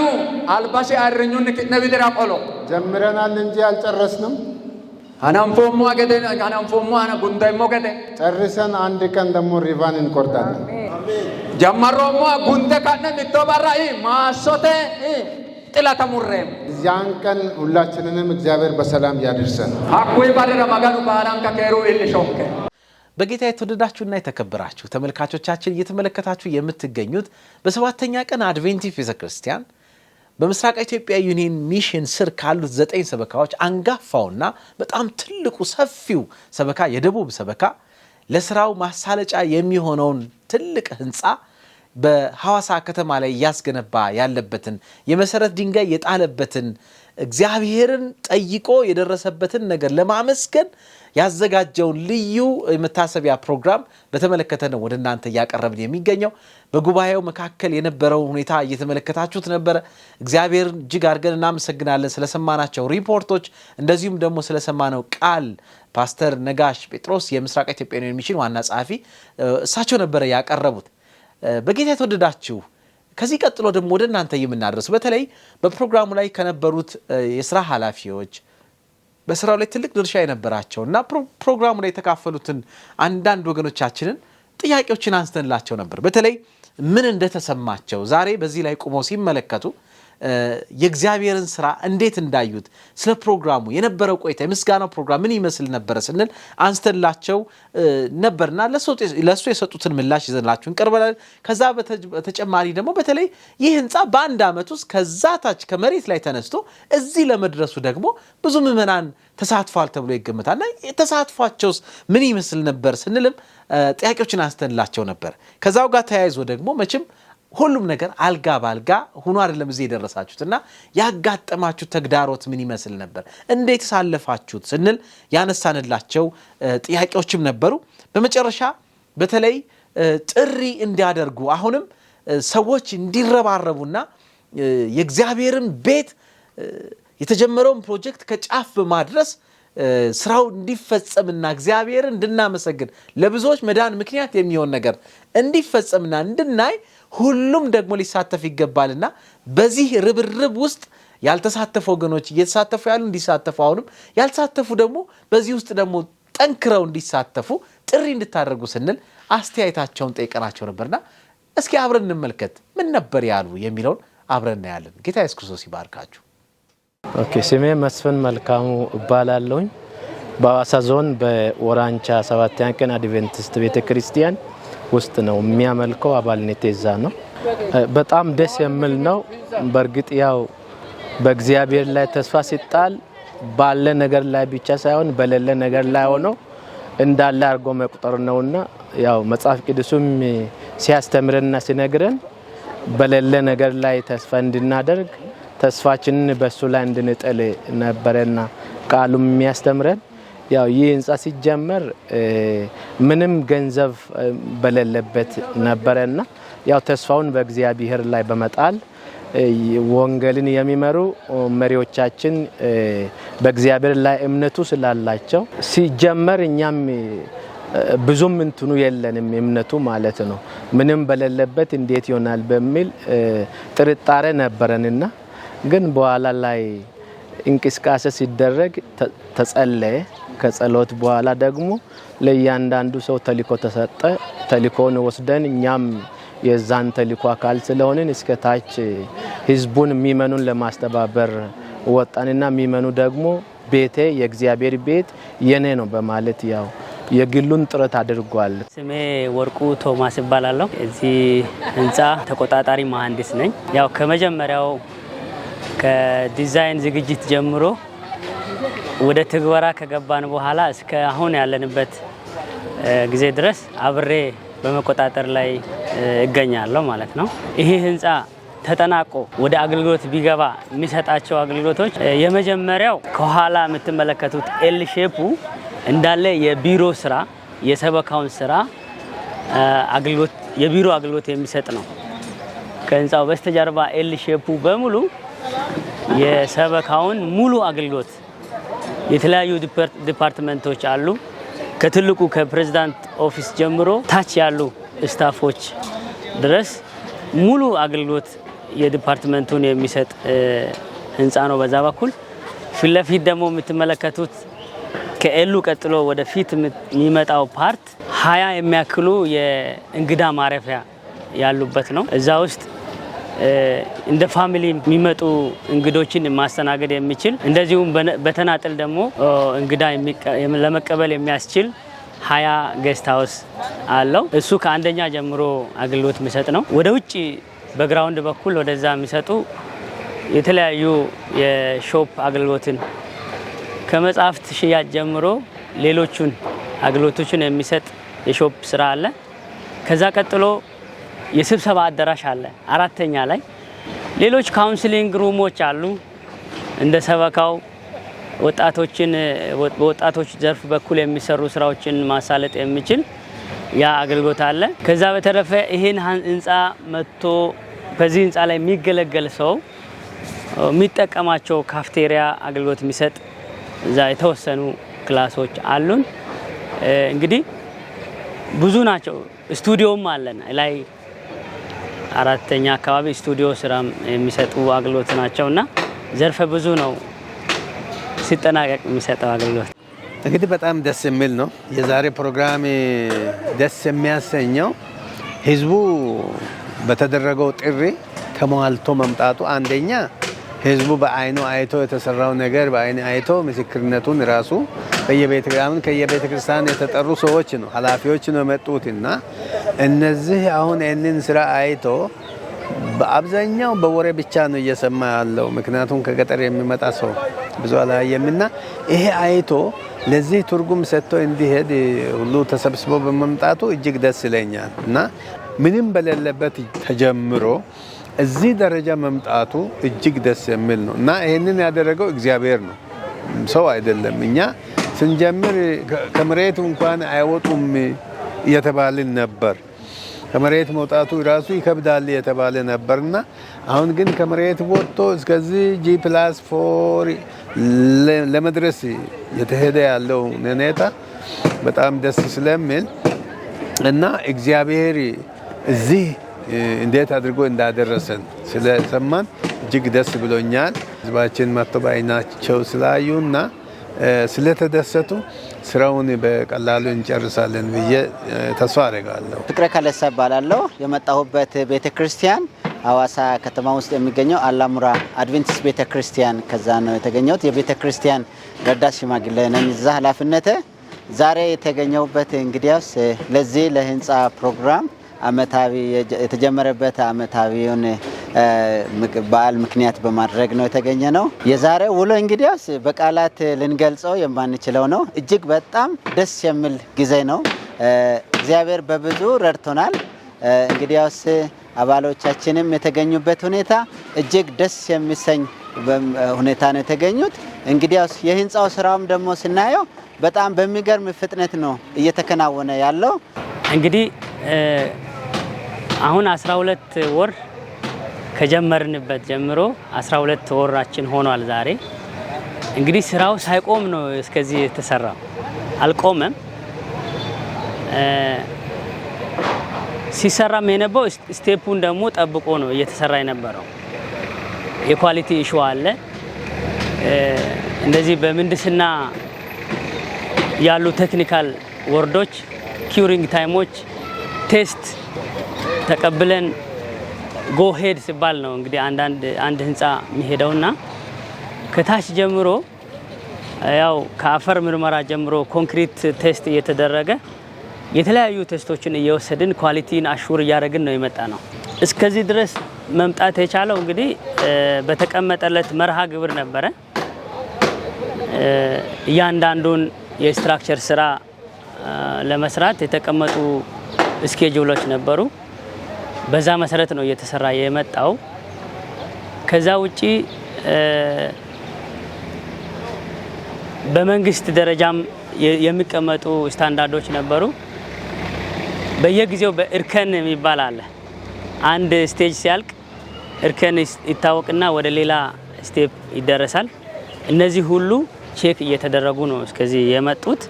አልባሲ አርኙን ከነብድራ ቆሎ ጀምረናል እንጂ አልጨረስንም። አናንፎሙ አገደ አናንፎሙ አና ጉንዳይሞ ገደ ጨርሰን አንድ ቀን ደግሞ ሪቫን እንቆርጣለን። ጀመሮሙ ጉንደ ካነ ንቶባራይ ማሶተ ጥላተሙረም ያን ቀን ሁላችንንም እግዚአብሔር በሰላም ያድርሰን። አኩይ ባደረ ማጋኑ ባላን ከከሩ እልሾከ በጌታ የተወደዳችሁና የተከበራችሁ ተመልካቾቻችን እየተመለከታችሁ የምትገኙት በሰባተኛ ቀን አድቬንቲስት ቤተክርስቲያን በምስራቅ ኢትዮጵያ ዩኒየን ሚሽን ስር ካሉት 9 ሰበካዎች አንጋፋውና በጣም ትልቁ ሰፊው ሰበካ የደቡብ ሰበካ ለስራው ማሳለጫ የሚሆነውን ትልቅ ህንጻ በሐዋሳ ከተማ ላይ ያስገነባ ያለበትን የመሰረት ድንጋይ የጣለበትን እግዚአብሔርን ጠይቆ የደረሰበትን ነገር ለማመስገን ያዘጋጀውን ልዩ የመታሰቢያ ፕሮግራም በተመለከተ ነው ወደ እናንተ ያቀርብን የሚገኘው። በጉባኤው መካከል የነበረው ሁኔታ እየተመለከታችሁት ነበር። እግዚአብሔርን እጅግ አድርገን እናመሰግናለን ስለሰማናቸው ሪፖርቶች፣ እንደዚሁም ደግሞ ስለሰማነው ቃል። ፓስተር ነጋሽ ጴጥሮስ የምስራቅ ኢትዮጵያ ዩኒየን ሚሽን ዋና ጸሐፊ እሳቸው ነበር ያቀረቡት። በጌታ የተወደዳችሁ ከዚህ ቀጥሎ ደግሞ ወደ እናንተ የምናደርስ በተለይ በፕሮግራሙ ላይ ከነበሩት የሥራ ኃላፊዎች በስራው ላይ ትልቅ ድርሻ የነበራቸውና ፕሮግራሙ ላይ የተካፈሉትን አንዳንድ ወገኖቻችንን ጥያቄዎችን አንስተንላቸው ነበር። በተለይ ምን እንደተሰማቸው ዛሬ በዚህ ላይ ቆመው ሲመለከቱ የእግዚአብሔርን ስራ እንዴት እንዳዩት ስለ ፕሮግራሙ የነበረው ቆይታ የምስጋናው ፕሮግራም ምን ይመስል ነበር ስንል አንስተንላቸው ነበርና ለሱ የሰጡትን ምላሽ ይዘንላችሁ እንቀርባለን። ከዛ በተጨማሪ ደግሞ በተለይ ይህ ህንጻ በአንድ አመት ውስጥ ከዛታች ከመሬት ላይ ተነስቶ እዚህ ለመድረሱ ደግሞ ብዙ ምዕመናን ተሳትፏል ተብሎ ይገመታልና ተሳትፏቸውስ ምን ይመስል ነበር ስንልም ጥያቄዎችን አንስተንላቸው ነበር። ከዛው ጋር ተያይዞ ደግሞ መቼም ሁሉም ነገር አልጋ ባልጋ ሆኖ አይደለም እዚህ የደረሳችሁትና ያጋጠማችሁ ተግዳሮት ምን ይመስል ነበር እንዴት ሳለፋችሁት ስንል ያነሳንላቸው ጥያቄዎችም ነበሩ። በመጨረሻ በተለይ ጥሪ እንዲያደርጉ አሁንም ሰዎች እንዲረባረቡና የእግዚአብሔርን ቤት የተጀመረውን ፕሮጀክት ከጫፍ በማድረስ ስራው እንዲፈጸምና እግዚአብሔርን እንድናመሰግን ለብዙዎች መዳን ምክንያት የሚሆን ነገር እንዲፈጸምና እንድናይ ሁሉም ደግሞ ሊሳተፍ ይገባልና በዚህ ርብርብ ውስጥ ያልተሳተፉ ወገኖች እየተሳተፉ ያሉ እንዲሳተፉ አሁንም ያልተሳተፉ ደግሞ በዚህ ውስጥ ደግሞ ጠንክረው እንዲሳተፉ ጥሪ እንድታደርጉ ስንል አስተያየታቸውን ጠይቀናቸው ነበርና እስኪ አብረን እንመልከት ምን ነበር ያሉ የሚለውን አብረን እናያለን። ጌታ ኢየሱስ ክርስቶስ ይባርካችሁ። ኦኬ፣ ስሜ መስፍን መልካሙ እባላለሁኝ። በሐዋሳ ዞን በወራንቻ ሰባተኛ ቀን አድቬንቲስት ቤተክርስቲያን ውስጥ ነው የሚያመልከው። አባልነቴ እዛ ነው። በጣም ደስ የሚል ነው። በእርግጥ ያው በእግዚአብሔር ላይ ተስፋ ሲጣል ባለ ነገር ላይ ብቻ ሳይሆን በሌለ ነገር ላይ ሆኖ እንዳለ አርጎ መቁጠር ነውና ያው መጽሐፍ ቅዱስም ሲያስተምረንና ሲነግረን በሌለ ነገር ላይ ተስፋ እንድናደርግ ተስፋችንን በሱ ላይ እንድንጥል ነበርና ቃሉም የሚያስተምረን ያው ይህ ህንጻ ሲጀመር ምንም ገንዘብ በሌለበት ነበርና ያው ተስፋውን በእግዚአብሔር ላይ በመጣል ወንጌልን የሚመሩ መሪዎቻችን በእግዚአብሔር ላይ እምነቱ ስላላቸው ሲጀመር እኛም ብዙም እንትኑ የለንም እምነቱ ማለት ነው። ምንም በሌለበት እንዴት ይሆናል በሚል ጥርጣሬ ነበረንና ግን በኋላ ላይ እንቅስቃሴ ሲደረግ ተጸለየ። ከጸሎት በኋላ ደግሞ ለእያንዳንዱ ሰው ተልእኮ ተሰጠ። ተልእኮን ወስደን እኛም የዛን ተልእኮ አካል ስለሆንን እስከ ታች ህዝቡን የሚመኑን ለማስተባበር ወጣንና የሚመኑ ደግሞ ቤቴ የእግዚአብሔር ቤት የኔ ነው በማለት ያው የግሉን ጥረት አድርጓል። ስሜ ወርቁ ቶማስ ይባላለሁ። እዚህ ህንጻ ተቆጣጣሪ መሐንዲስ ነኝ። ያው ከመጀመሪያው ከዲዛይን ዝግጅት ጀምሮ ወደ ትግበራ ከገባን በኋላ እስከ አሁን ያለንበት ጊዜ ድረስ አብሬ በመቆጣጠር ላይ እገኛለሁ ማለት ነው። ይሄ ህንጻ ተጠናቆ ወደ አገልግሎት ቢገባ የሚሰጣቸው አገልግሎቶች የመጀመሪያው ከኋላ የምትመለከቱት ኤል ሼፑ እንዳለ የቢሮ ስራ የሰበካውን ስራ አገልግሎት የቢሮ አገልግሎት የሚሰጥ ነው። ከህንጻው በስተጀርባ ኤል ሼፑ በሙሉ የሰበካውን ሙሉ አገልግሎት የተለያዩ ዲፓርትመንቶች አሉ። ከትልቁ ከፕሬዝዳንት ኦፊስ ጀምሮ ታች ያሉ ስታፎች ድረስ ሙሉ አገልግሎት የዲፓርትመንቱን የሚሰጥ ህንጻ ነው። በዛ በኩል ፊት ለፊት ደግሞ የምትመለከቱት ከኤሉ ቀጥሎ ወደ ፊት የሚመጣው ፓርት 20 የሚያክሉ የእንግዳ ማረፊያ ያሉበት ነው። እዛ ውስጥ እንደ ፋሚሊ የሚመጡ እንግዶችን ማስተናገድ የሚችል እንደዚሁም በተናጠል ደግሞ እንግዳ ለመቀበል የሚያስችል 20 ጌስት ሃውስ አለው። እሱ ከአንደኛ ጀምሮ አገልግሎት የሚሰጥ ነው። ወደ ውጭ በግራውንድ በኩል ወደዛ የሚሰጡ የተለያዩ የሾፕ አገልግሎትን ከመጽሐፍት ሽያጭ ጀምሮ ሌሎቹን አገልግሎቶችን የሚሰጥ የሾፕ ስራ አለ። ከዛ ቀጥሎ የስብሰባ አዳራሽ አለ። አራተኛ ላይ ሌሎች ካውንስሊንግ ሩሞች አሉ። እንደ ሰበካው በወጣቶች ዘርፍ በኩል የሚሰሩ ስራዎችን ማሳለጥ የሚችል ያ አገልግሎት አለ። ከዛ በተረፈ ይሄን ህንጻ መጥቶ በዚህ ህንጻ ላይ የሚገለገል ሰው የሚጠቀማቸው ካፍቴሪያ አገልግሎት የሚሰጥ እዛ የተወሰኑ ክላሶች አሉን። እንግዲህ ብዙ ናቸው። ስቱዲዮም አለን ላይ አራተኛ አካባቢ ስቱዲዮ ስራም የሚሰጡ አገልግሎት ናቸውና ዘርፈ ብዙ ነው ሲጠናቀቅ የሚሰጠው አገልግሎት። እንግዲህ በጣም ደስ የሚል ነው። የዛሬ ፕሮግራም ደስ የሚያሰኘው ህዝቡ በተደረገው ጥሪ ተሟልቶ መምጣቱ፣ አንደኛ ህዝቡ በአይኑ አይቶ የተሰራው ነገር በአይኑ አይቶ ምስክርነቱን ራሱ ከየቤተ ክርስቲያን የተጠሩ ሰዎች ነው ኃላፊዎች ነው የመጡትና እነዚህ አሁን ይህንን ስራ አይቶ በአብዛኛው በወሬ ብቻ ነው እየሰማ ያለው። ምክንያቱም ከገጠር የሚመጣ ሰው ብዙ አላየምና ይሄ አይቶ ለዚህ ትርጉም ሰጥቶ እንዲሄድ ሁሉ ተሰብስቦ በመምጣቱ እጅግ ደስ ይለኛል እና ምንም በሌለበት ተጀምሮ እዚህ ደረጃ መምጣቱ እጅግ ደስ የሚል ነው እና ይሄንን ያደረገው እግዚአብሔር ነው፣ ሰው አይደለም። እኛ ስንጀምር ከመሬት እንኳን አይወጡም እየተባልን ነበር። ከመሬት መውጣቱ ራሱ ይከብዳል የተባለ ነበርና አሁን ግን ከመሬት ወጥቶ እስከዚህ G+4 ለመድረስ የተሄደ ያለው ሁኔታ በጣም ደስ ስለሚል እና እግዚአብሔር እዚህ እንዴት አድርጎ እንዳደረሰን ስለሰማን እጅግ ደስ ብሎኛል። ህዝባችን መጥቶ በዓይናቸው ስላዩና ስለተደሰቱ ስራውን በቀላሉ እንጨርሳለን ብዬ ተስፋ አደርጋለሁ። ፍቅረ ከለሰ እባላለሁ። የመጣሁበት ቤተክርስቲያን ሐዋሳ ከተማ ውስጥ የሚገኘው አላሙራ አድቬንቲስት ቤተክርስቲያን ከዛ ነው የተገኘሁት። የቤተክርስቲያን ረዳት ሽማግሌ ነኝ። እዛ ኃላፊነቴ ዛሬ የተገኘሁበት እንግዲያውስ ለዚህ ለህንፃ ፕሮግራም አመታዊ የተጀመረበት አመታዊውን በዓል ምክንያት በማድረግ ነው የተገኘ ነው። የዛሬ ውሎ እንግዲያውስ በቃላት ልንገልጸው የማንችለው ነው። እጅግ በጣም ደስ የሚል ጊዜ ነው። እግዚአብሔር በብዙ ረድቶናል። እንግዲያውስ አባሎቻችንም የተገኙበት ሁኔታ እጅግ ደስ የሚሰኝ ሁኔታ ነው የተገኙት። እንግዲያውስ የህንፃው ስራውም ደግሞ ስናየው በጣም በሚገርም ፍጥነት ነው እየተከናወነ ያለው። እንግዲህ አሁን 12 ወር ከጀመርንበት ጀምሮ 12 ወራችን ሆኗል ዛሬ። እንግዲህ ስራው ሳይቆም ነው እስከዚህ የተሰራው፣ አልቆመም። ሲሰራም የነበረው ስቴፑን ደግሞ ጠብቆ ነው እየተሰራ የነበረው። የኳሊቲ ኢሹ አለ። እንደዚህ በምህንድስና ያሉ ቴክኒካል ወርዶች ኪውሪንግ ታይሞች ቴስት ተቀብለን ጎ ሄድ ሲባል ነው እንግዲህ አንድ ህንፃ የሚሄደውና ከታች ጀምሮ ያው ከአፈር ምርመራ ጀምሮ ኮንክሪት ቴስት እየተደረገ የተለያዩ ቴስቶችን እየወሰድን ኳሊቲን አሹር እያደረግን ነው የመጣ ነው። እስከዚህ ድረስ መምጣት የቻለው እንግዲህ በተቀመጠለት መርሃ ግብር ነበረ። እያንዳንዱን የስትራክቸር ስራ ለመስራት የተቀመጡ ስኬጁሎች ነበሩ። በዛ መሰረት ነው እየተሰራ የመጣው። ከዛ ውጪ በመንግስት ደረጃም የሚቀመጡ ስታንዳርዶች ነበሩ። በየጊዜው በእርከን የሚባል አለ። አንድ ስቴጅ ሲያልቅ እርከን ይታወቅና ወደ ሌላ ስቴፕ ይደረሳል። እነዚህ ሁሉ ቼክ እየተደረጉ ነው እስከዚህ የመጡት።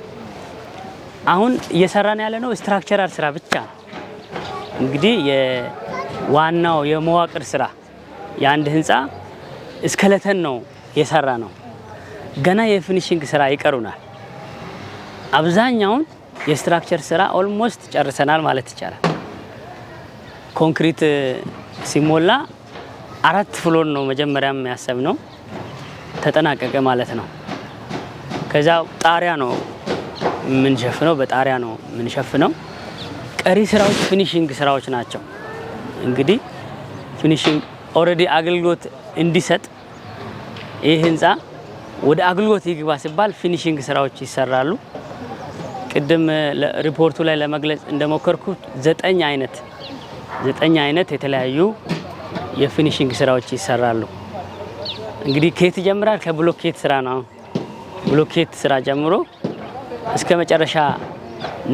አሁን እየሰራን ያለ ነው ስትራክቸራል ስራ ብቻ ነው። እንግዲህ የዋናው የመዋቅር ስራ የአንድ ህንፃ እስከለተን ነው የሰራ ነው። ገና የፊኒሺንግ ስራ ይቀሩናል። አብዛኛውን የስትራክቸር ስራ ኦልሞስት ጨርሰናል ማለት ይቻላል። ኮንክሪት ሲሞላ 4 ፍሎር ነው መጀመሪያም ያሰብነው፣ ተጠናቀቀ ማለት ነው። ከዛ ጣሪያ ነው የምንሸፍነው፣ በጣሪያ ነው የምንሸፍነው። ቀሪ ስራዎች ፊኒሺንግ ስራዎች ናቸው። እንግዲህ ፊኒሺንግ ኦልሬዲ አገልግሎት እንዲሰጥ ይህ ህንፃ ወደ አገልግሎት ይግባ ሲባል ፊኒሺንግ ስራዎች ይሰራሉ። ቅድም ሪፖርቱ ላይ ለመግለጽ እንደሞከርኩት 9 አይነት የተለያዩ የፊኒሺንግ ስራዎች ይሰራሉ። እንግዲህ ከየት ይጀምራል? ከብሎኬት ስራ ነው። ብሎኬት ስራ ጀምሮ እስከ መጨረሻ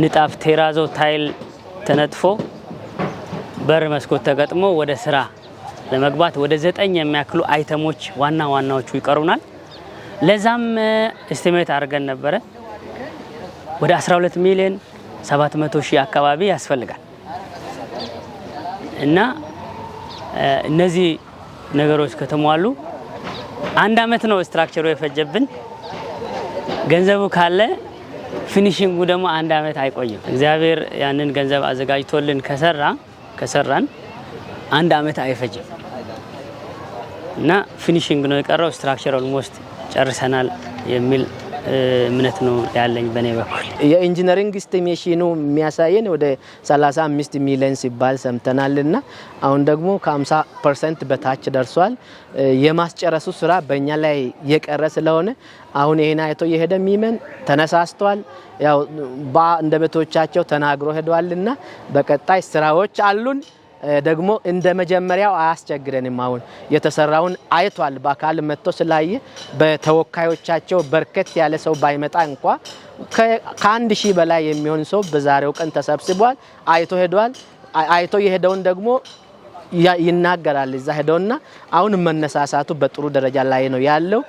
ንጣፍ፣ ቴራዞ፣ ታይል ተነጥፎ በር መስኮት ተገጥሞ ወደ ስራ ለመግባት ወደ 9 የሚያክሉ አይተሞች ዋናዎቹ ይቀሩናል። ለዛም ኤስቲሜት አድርገን ነበረ ወደ 12 ሚሊዮን 700 ሺህ አካባቢ ያስፈልጋል እና እነዚህ ነገሮች ከተሟሉ 1 አመት ነው ስትራክቸሩ የፈጀብን። ገንዘቡ ካለ ፊኒሺንጉ ደግሞ 1 አመት አይቆይም። እግዚአብሔር ያንን ገንዘብ አዘጋጅቶልን ከሰራን 1 አመት አይፈጅም እና ፊኒሺንግ ነው የቀረው። ስትራክቸር ኦልሞስት ጨርሰናል የሚል እምነት ነው ያለኝ በኔ በኩል። የኢንጂነሪንግ ኤስቲሜሽኑ የሚያሳየን ወደ 35 ሚሊዮን ሲባል ሰምተናልና አሁን ደግሞ ከ50% በታች ደርሷል። የማስጨረሱ ስራ በእኛ ላይ የቀረ ስለሆነ አሁን ይሄን አይቶ የሄደ ሚመን ተነሳስቷል። ያው በአንደበቶቻቸው ተናግሮ ሄዷልና በቀጣይ ስራዎች አሉን። ደግሞ እንደ መጀመሪያው አያስቸግረንም። አሁን የተሰራውን አይቷል። በአካል መጥቶ ስላየ በተወካዮቻቸው በርከት ያለ ሰው ባይመጣ እንኳ ከ1000 በላይ የሚሆን ሰው በዛሬው ቀን ተሰብስቧል። አይቶ ሄዷል። አይቶ የሄደውን ደግሞ ይናገራል። እዛ ሄደውና አሁን መነሳሳቱ በጥሩ ደረጃ ላይ ነው ያለው።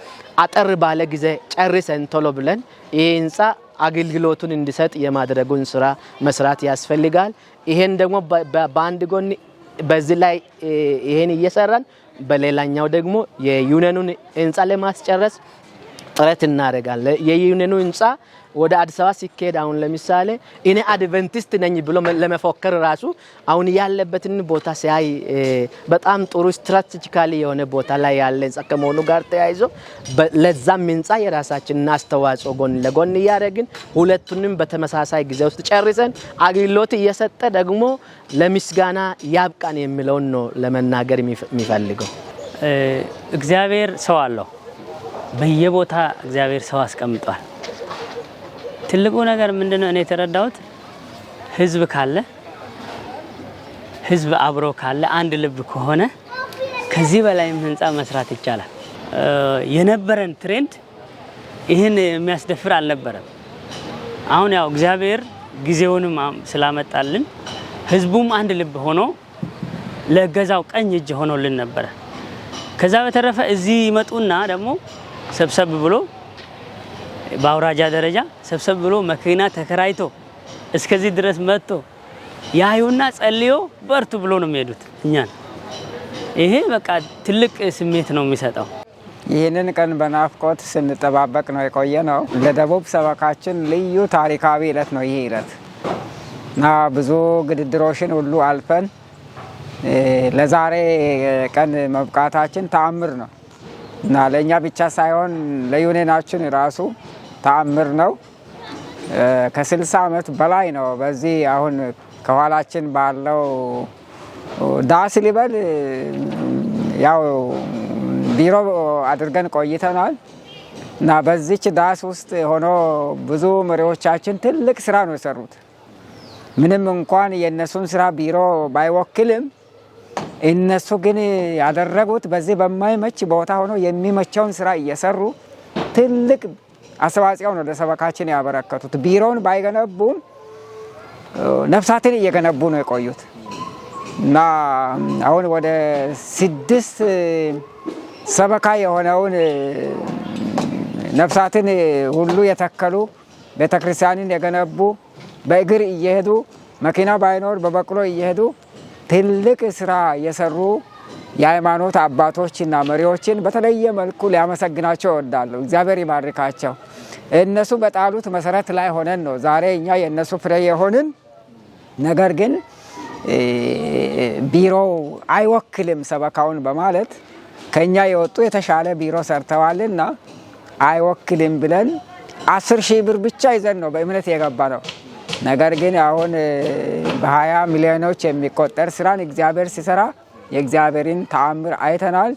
አጠር ባለ ጊዜ ጨርሰን ቶሎ ብለን ይሄ ህንፃ አገልግሎቱን እንዲሰጥ የማድረጉን ስራ መስራት ያስፈልጋል። ይሄን ደግሞ በአንድ ጎን በዚህ ላይ ይሄን እየሰራን በሌላኛው ደግሞ የዩኒየኑን ህንፃ ለማስጨረስ ጥረት እናደርጋለን። የዩኒየኑ ህንፃ ወደ አዲስ አበባ ሲኬድ አሁን ለምሳሌ እኔ አድቨንቲስት ነኝ ብሎ ለመፎከር ራሱ አሁን ያለበትን ቦታ ሲያይ በጣም ጥሩ ስትራቴጂካሊ የሆነ ቦታ ላይ ያለ ህንፃ ከመሆኑ ጋር ተያይዞ ለዛም ህንፃ የራሳችንን አስተዋጽኦ ጎን ለጎን እያደረግን ሁለቱንም በተመሳሳይ ጊዜ ውስጥ ጨርሰን አገልግሎት እየሰጠ ደግሞ ለምስጋና ያብቃን የሚለውን ነው ለመናገር የሚፈልገው። እግዚአብሔር ሰው አለው። በየቦታ እግዚአብሔር ሰው አስቀምጧል። ትልቁ ነገር ምንድነው? እኔ የተረዳሁት ህዝብ ካለ ህዝብ አብሮ ካለ አንድ ልብ ከሆነ ከዚህ በላይም ህንፃ መስራት ይቻላል። የነበረን ትሬንድ ይህን የሚያስደፍር አልነበረም። አሁን ያው እግዚአብሔር ጊዜውንም ስላመጣልን ህዝቡም አንድ ልብ ሆኖ ለገዛው ቀኝ እጅ ሆኖልን ነበር። ከዛ በተረፈ እዚህ ይመጡና ደግሞ ሰብሰብ ብሎ በአውራጃ ደረጃ ሰብሰብ ብሎ መኪና ተከራይቶ እስከዚህ ድረስ መጥቶ ያዩና ጸልዮ በርቱ ብሎ ነው የሚሄዱት እኛን። ይሄ በቃ ትልቅ ስሜት ነው የሚሰጠው። ይህንን ቀን በናፍቆት ስንጠባበቅ ነው የቆየ ነው። ለደቡብ ሰበካችን ልዩ ታሪካዊ ዕለት ነው ይሄ ዕለት እና ብዙ ግድድሮችን ሁሉ አልፈን ለዛሬ ቀን መብቃታችን ተአምር ነው እና ለእኛ ብቻ ሳይሆን ለዩኒየናችን ራሱ ተአምር ነው። ከ60 ዓመት በላይ ነው በዚህ አሁን ከኋላችን ባለው ዳስ ሊበል ያው ቢሮ አድርገን ቆይተናል እና በዚች ዳስ ውስጥ ሆኖ ብዙ መሪዎቻችን ትልቅ ስራ ነው የሰሩት። ምንም እንኳን የነሱን ስራ ቢሮ ባይወክልም እነሱ ግን ያደረጉት በዚህ በማይመች ቦታ ሆኖ የሚመቸውን ስራ እየሰሩ ትልቅ አስተዋጽኦ ነው ለሰበካችን ያበረከቱት። ቢሮውን ባይገነቡም ነፍሳትን እየገነቡ ነው የቆዩት እና አሁን ወደ 6 ሰበካ የሆነውን ነፍሳትን ሁሉ የተከሉ ቤተክርስቲያንን የገነቡ በእግር እየሄዱ መኪና ባይኖር በበቅሎ እየሄዱ ትልቅ ስራ የሰሩ የሃይማኖት አባቶችና መሪዎችን በተለየ መልኩ ሊያመሰግናቸው እወዳለሁ። እግዚአብሔር ይባርካቸው። እነሱ በጣሉት መሰረት ላይ ሆነን ነው ዛሬ እኛ የእነሱ ፍሬ የሆንን። ነገር ግን ቢሮው አይወክልም ሰበካውን በማለት ከኛ የወጡ የተሻለ ቢሮ ሰርተዋልና አይወክልም ብለን 10,000 ብር ብቻ ይዘን ነው በእምነት የገባ ነው። ነገር ግን አሁን በ20 ሚሊዮኖች የሚቆጠር ስራን እግዚአብሔር ሲሰራ የእግዚአብሔርን ተአምር አይተናል።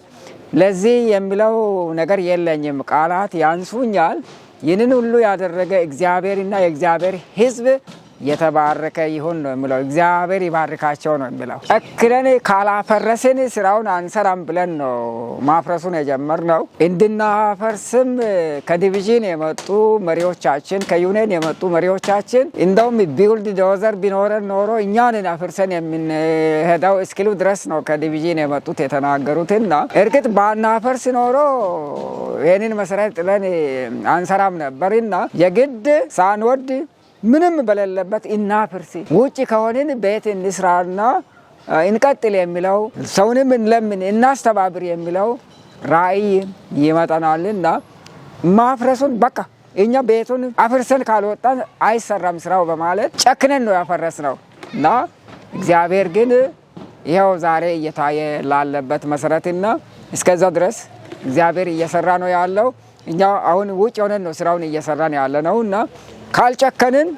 ለዚህ የሚለው ነገር የለኝም፣ ቃላት ያንሱኛል። ይህንን ሁሉ ያደረገ እግዚአብሔርና የእግዚአብሔር ሕዝብ የተባረከ ይሁን ነው የሚለው። እግዚአብሔር ይባርካቸው ነው የሚለው። እክለን ካላፈረስን ስራውን አንሰራም ብለን ነው ማፍረሱን የጀመርነው። እንድናፈርስም ከዲቪዥን የመጡ መሪዎቻችን፣ ከዩኒየን የመጡ መሪዎቻችን እንደውም ቢውልድ ዶዘር ቢኖረን ኖሮ እኛንን አፍርሰን የምንሄደው እስኪሉ ድረስ ነው ከዲቪዥን የመጡት የተናገሩትና እርግጥ ባናፈርስ ኖሮ ይህንን መሰረት ጥለን አንሰራም ነበርና የግድ ሳንወድ ምንም በሌለበት እናፍርስ፣ ውጭ ከሆንን ቤት እንስራና እንቀጥል የሚለው ሰውንም እንለምን እናስተባብር የሚለው ራእይ ይመጣናልና ማፍረሱን በቃ እኛ ቤቱን አፍርሰን ካልወጣን አይሰራም ስራው በማለት ጨክነን ነው ያፈረስነው እና እግዚአብሔር ግን ይኸው ዛሬ እየታየ ላለበት መሰረትና እስከዛ ድረስ እግዚአብሔር እየሰራ ነው ያለው። እኛ አሁን ውጭ ሆነን ነው ስራውን እየሰራን ያለ ነውና ካልጨከንን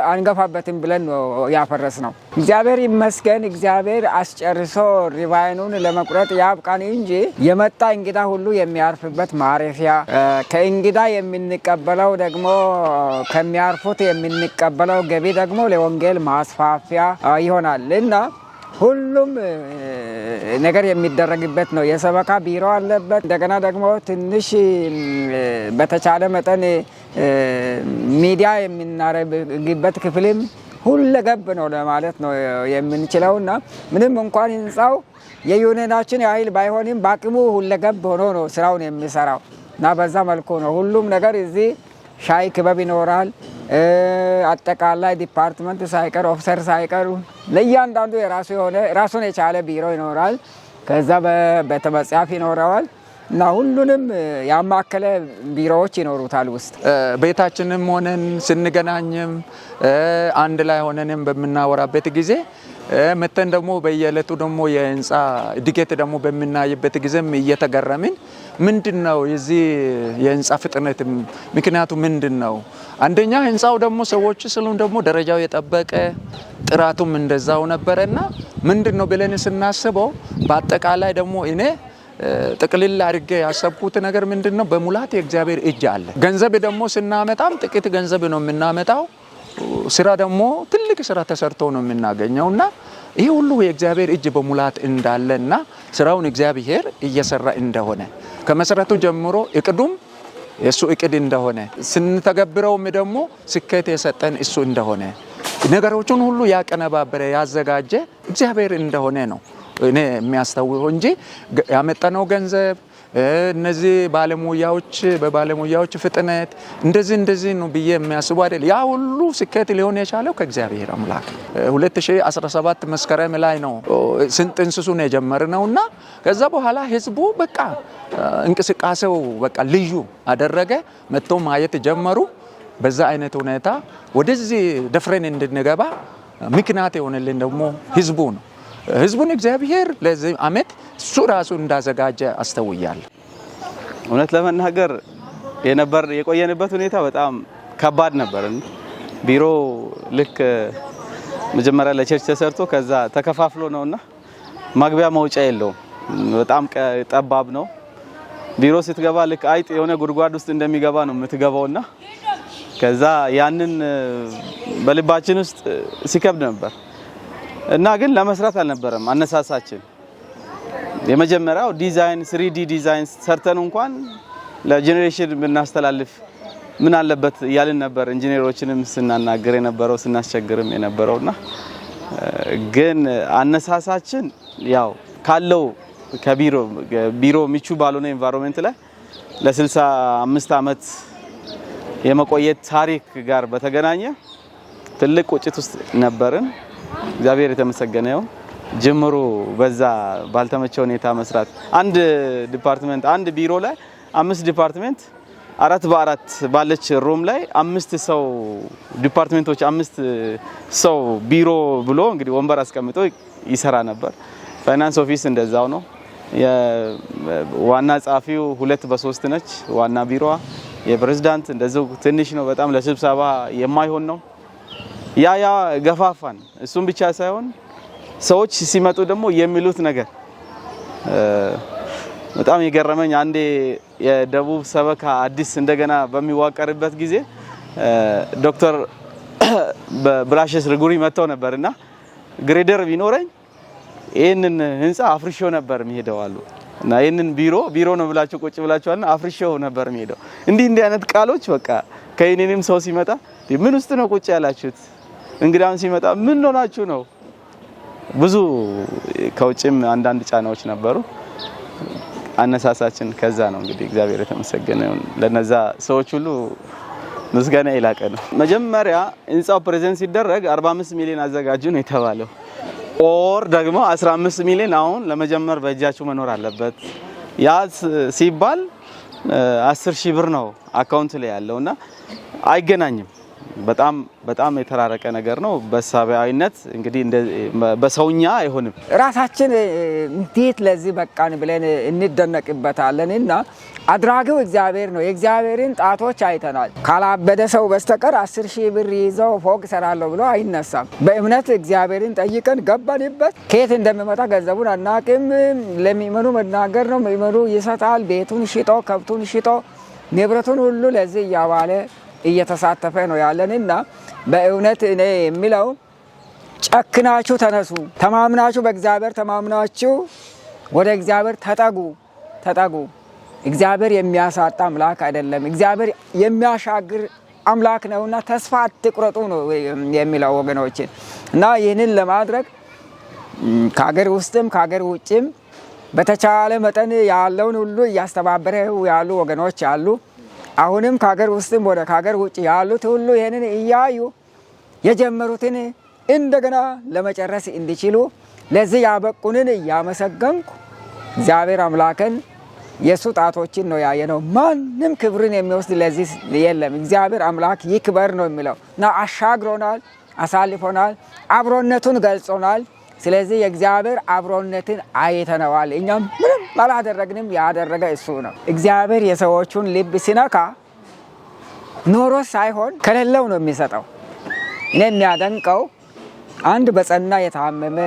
አንገፋበትም ብለን ነው ያፈረስ ነው። እግዚአብሔር ይመስገን። እግዚአብሔር አስጨርሶ ሪቫይኑን ለመቁረጥ ያብቃን እንጂ የመጣ እንግዳ ሁሉ የሚያርፍበት ማረፊያ፣ ከእንግዳ የምንቀበለው ደግሞ ከሚያርፉት የምንቀበለው ገቢ ደግሞ ለወንጌል ማስፋፊያ ይሆናል እና ሁሉም ነገር የሚደረግበት ነው። የሰበካ ቢሮ አለበት። እንደገና ደግሞ ትንሽ በተቻለ መጠን ሚዲያ የምናረግበት ክፍልም ሁለገብ ነው ለማለት ነው የምንችለውና ምንም እንኳን ህንፃው የዩኒየናችን ያህል ባይሆንም በአቅሙ ሁለገብ ሆኖ ነው ስራውን የሚሰራው እና በዛ መልኩ ነው ሁሉም ነገር እዚህ ሻይ ክበብ ይኖራል። አጠቃላይ ዲፓርትመንት ሳይቀር ኦፊሰር ሳይቀር ለእያንዳንዱ የራሱ የሆነ ራሱን የቻለ ቢሮ ይኖራል። ከዛ በተመጽሐፍ ይኖረዋል እና ሁሉንም ያማከለ ቢሮዎች ይኖሩታል ውስጥ። ቤታችንም ሆነን ስንገናኝም አንድ ላይ ሆነንም በምናወራበት ጊዜ መተን ደግሞ በየዕለቱ ደግሞ የህንፃ እድገት ደግሞ በምናይበት ጊዜም እየተገረምን ምንድነው የዚህ የህንፃ ፍጥነት ምክንያቱ ምንድነው? አንደኛ ህንፃው ደግሞ ሰዎች ስሉን ደግሞ ደረጃው የጠበቀ ጥራቱም እንደዛው ነበርና ምንድነው ብለን ስናስበው በአጠቃላይ ደግሞ እኔ ጥቅልል አድርጌ ያሰብኩት ነገር ምንድነው በሙላት የእግዚአብሔር እጅ አለ። ገንዘብ ደግሞ ስናመጣም ጥቂት ገንዘብ ነው የምናመጣው። ስራ ደግሞ ትልቅ ስራ ተሰርቶ ነው የምናገኘውና ይሄ ሁሉ የእግዚአብሔር እጅ በሙላት እንዳለና ስራውን እግዚአብሔር እየሰራ እንደሆነ ከመሰረቱ ጀምሮ እቅዱም የሱ እቅድ እንደሆነ ስንተገብረውም ደግሞ ስኬት የሰጠን እሱ እንደሆነ ነገሮችን ሁሉ ያቀነባበረ ያዘጋጀ እግዚአብሔር እንደሆነ ነው እኔ የሚያስተውለው እንጂ ያመጣነው ገንዘብ እነዚህ በባለሙያዎች ፍጥነት እንደዚህ ነው ብዬ የሚያስቡ አይደል። ያ ሁሉ ስኬት ሊሆን የቻለው ከእግዚአብሔር አምላክ 2017 መስከረም ላይ ነው ጥንስሱን የጀመርነውና ከዛ በኋላ ህዝቡ በቃ እንቅስቃሴው በቃ ልዩ አደረገ። መጥቶ ማየት ጀመሩ። በዛ አይነት ሁኔታ ወደዚህ ደፍረን እንድንገባ ምክንያት የሆነልን ደግሞ ህዝቡ ነው። ህዝቡን እግዚአብሔር ለዚህ አመት እሱ ራሱ እንዳዘጋጀ አስተውያለሁ። እውነት ለመናገር የቆየንበት ሁኔታ በጣም ከባድ ነበር። ቢሮ ልክ መጀመሪያ ለቸርች ተሰርቶ ከዛ ተከፋፍሎ ነውና ማግቢያ መውጫ የለውም። በጣም ጠባብ ነው። ቢሮ ስትገባ ልክ አይጥ የሆነ ጉድጓድ ውስጥ እንደሚገባ ነው የምትገባውና ከዛ ያንን በልባችን ውስጥ ሲከብድ ነበር። እና ግን ለመስራት አልነበረም አነሳሳችን። የመጀመሪያው ዲዛይን 3D ዲዛይን ሰርተን እንኳን ለጄኔሬሽን ብናስተላልፍ ምን አለበት ያልን ነበር ኢንጂነሮችንም ስናናገር የነበረው ስናስቸግርም የነበረውና ግን አነሳሳችን ያው ካለው ከቢሮ ምቹ ባልሆነ ኤንቫይሮንመንት ላይ ለ65 አመት የመቆየት ታሪክ ጋር በተገናኘ ትልቅ ቁጭት ውስጥ ነበርን። እግዚአብሔር የተመሰገነ ይሁን። ጅምሩ በዛ ባልተመቸው ሁኔታ መስራት አንድ ዲፓርትመንት አንድ ቢሮ ላይ 5 ዲፓርትመንት 4 በ4 ባለች ሩም ላይ 5 ሰው ዲፓርትመንቶች 5 ሰው ቢሮ ብሎ እንግዲህ ወንበር አስቀምጦ ይሰራ ነበር። ፋይናንስ ኦፊስ እንደዛው ነው። የዋና ጻፊው 2 በ3 ነች ዋና ቢሮዋ። የፕሬዝዳንት እንደዛው ትንሽ ነው በጣም ለስብሰባ የማይሆን ነው። ያ ገፋፋን። እሱም ብቻ ሳይሆን ሰዎች ሲመጡ ደግሞ የሚሉት ነገር በጣም የገረመኝ አንዴ የደቡብ ሰበካ አዲስ እንደገና በሚዋቀርበት ጊዜ ዶክተር ብራሸስ ርጉሪ መጥተው ነበርና ግሬደር ቢኖረኝ ይሄንን ህንጻ አፍርሼው ነበር የሚሄደው አሉ እና ይሄንን ቢሮ ነው ብላችሁ ቁጭ ብላችኋልና አፍርሼው ነበር የሚሄደው። እንዲህ አይነት ቃሎች በቃ ከእኔንም ሰው ሲመጣ ምን ውስጥ ነው ቁጭ ያላችሁት? እንግዳውን ሲመጣ ምን ሆናችሁ ነው? ብዙ ከውጭም አንዳንድ ጫናዎች ነበሩ። አነሳሳችን ከዛ ነው እንግዲህ እግዚአብሔር የተመሰገነ ይሁን። ለነዛ ሰዎች ሁሉ ምስጋና ይላቀ ነው። መጀመሪያ ህንጻው ፕሬዘንት ሲደረግ 45 ሚሊዮን አዘጋጁ ነው የተባለው። ኦር ደግሞ 15 ሚሊዮን አሁን ለመጀመር በእጃችሁ መኖር አለበት። ያ ሲባል 10,000 ብር ነው አካውንት ላይ ያለውና አይገናኝም። በጣም የተራረቀ ነገር ነው። በሳቢያዊነት እንግዲህ በሰውኛ አይሆንም። ራሳችን እንዴት ለዚህ በቃን ብለን እንደነቅበታለንና አድራጊው እግዚአብሔር ነው። የእግዚአብሔርን ጣቶች አይተናል። ካላበደ ሰው በስተቀር 10,000 ብር ይዘው ፎቅ ሰራለሁ ብሎ አይነሳም። በእምነት እግዚአብሔርን ጠይቀን ገባንበት። ከየት እንደሚመጣ ገንዘቡን አናቅም። ለሚመኑ መናገር ነው። ሚመኑ ይሰጣል። ቤቱን ሽጦ ከብቱን ሽጦ ንብረቱን ሁሉ ለዚህ እያዋለ እየተሳተፈ ነው ያለንና በእውነት እኔ የሚለው ጨክናችሁ ተነሱ፣ ተማምናችሁ በእግዚአብሔር ተማምናችሁ ወደ እግዚአብሔር ተጠጉ። እግዚአብሔር የሚያሳጣ አምላክ አይደለም። እግዚአብሔር የሚያሻግር አምላክ ነውና ተስፋ አትቁረጡ ነው የሚለው ወገኖችን እና ይህንን ለማድረግ ከሀገር ውስጥም ከሀገር ውጭም በተቻለ መጠን ያለውን ሁሉ እያስተባበረ ያሉ ወገኖች አሉ። አሁንም ከሀገር ውስጥም ወደ ከሀገር ውጭ ያሉት ሁሉ ይህንን እያዩ የጀመሩትን እንደገና ለመጨረስ እንዲችሉ ለዚህ ያበቁንን እያመሰገንኩ እግዚአብሔር አምላክን የሱ ጣቶችን ነው ያየነው። ማንም ክብርን የሚወስድ ለዚህ የለም። እግዚአብሔር አምላክ ይክበር ነው የሚለው እና አሻግሮናል፣ አሳልፎናል፣ አብሮነቱን ገልጾናል። ስለዚህ የእግዚአብሔር አብሮነትን አይተነዋል። እኛም ምንም አላደረግንም፣ ያደረገ እሱ ነው። እግዚአብሔር የሰዎቹን ልብ ሲነካ ኖሮ ሳይሆን ከሌለው ነው የሚሰጠው። እኔ የሚያደንቀው አንድ በጸና የታመመ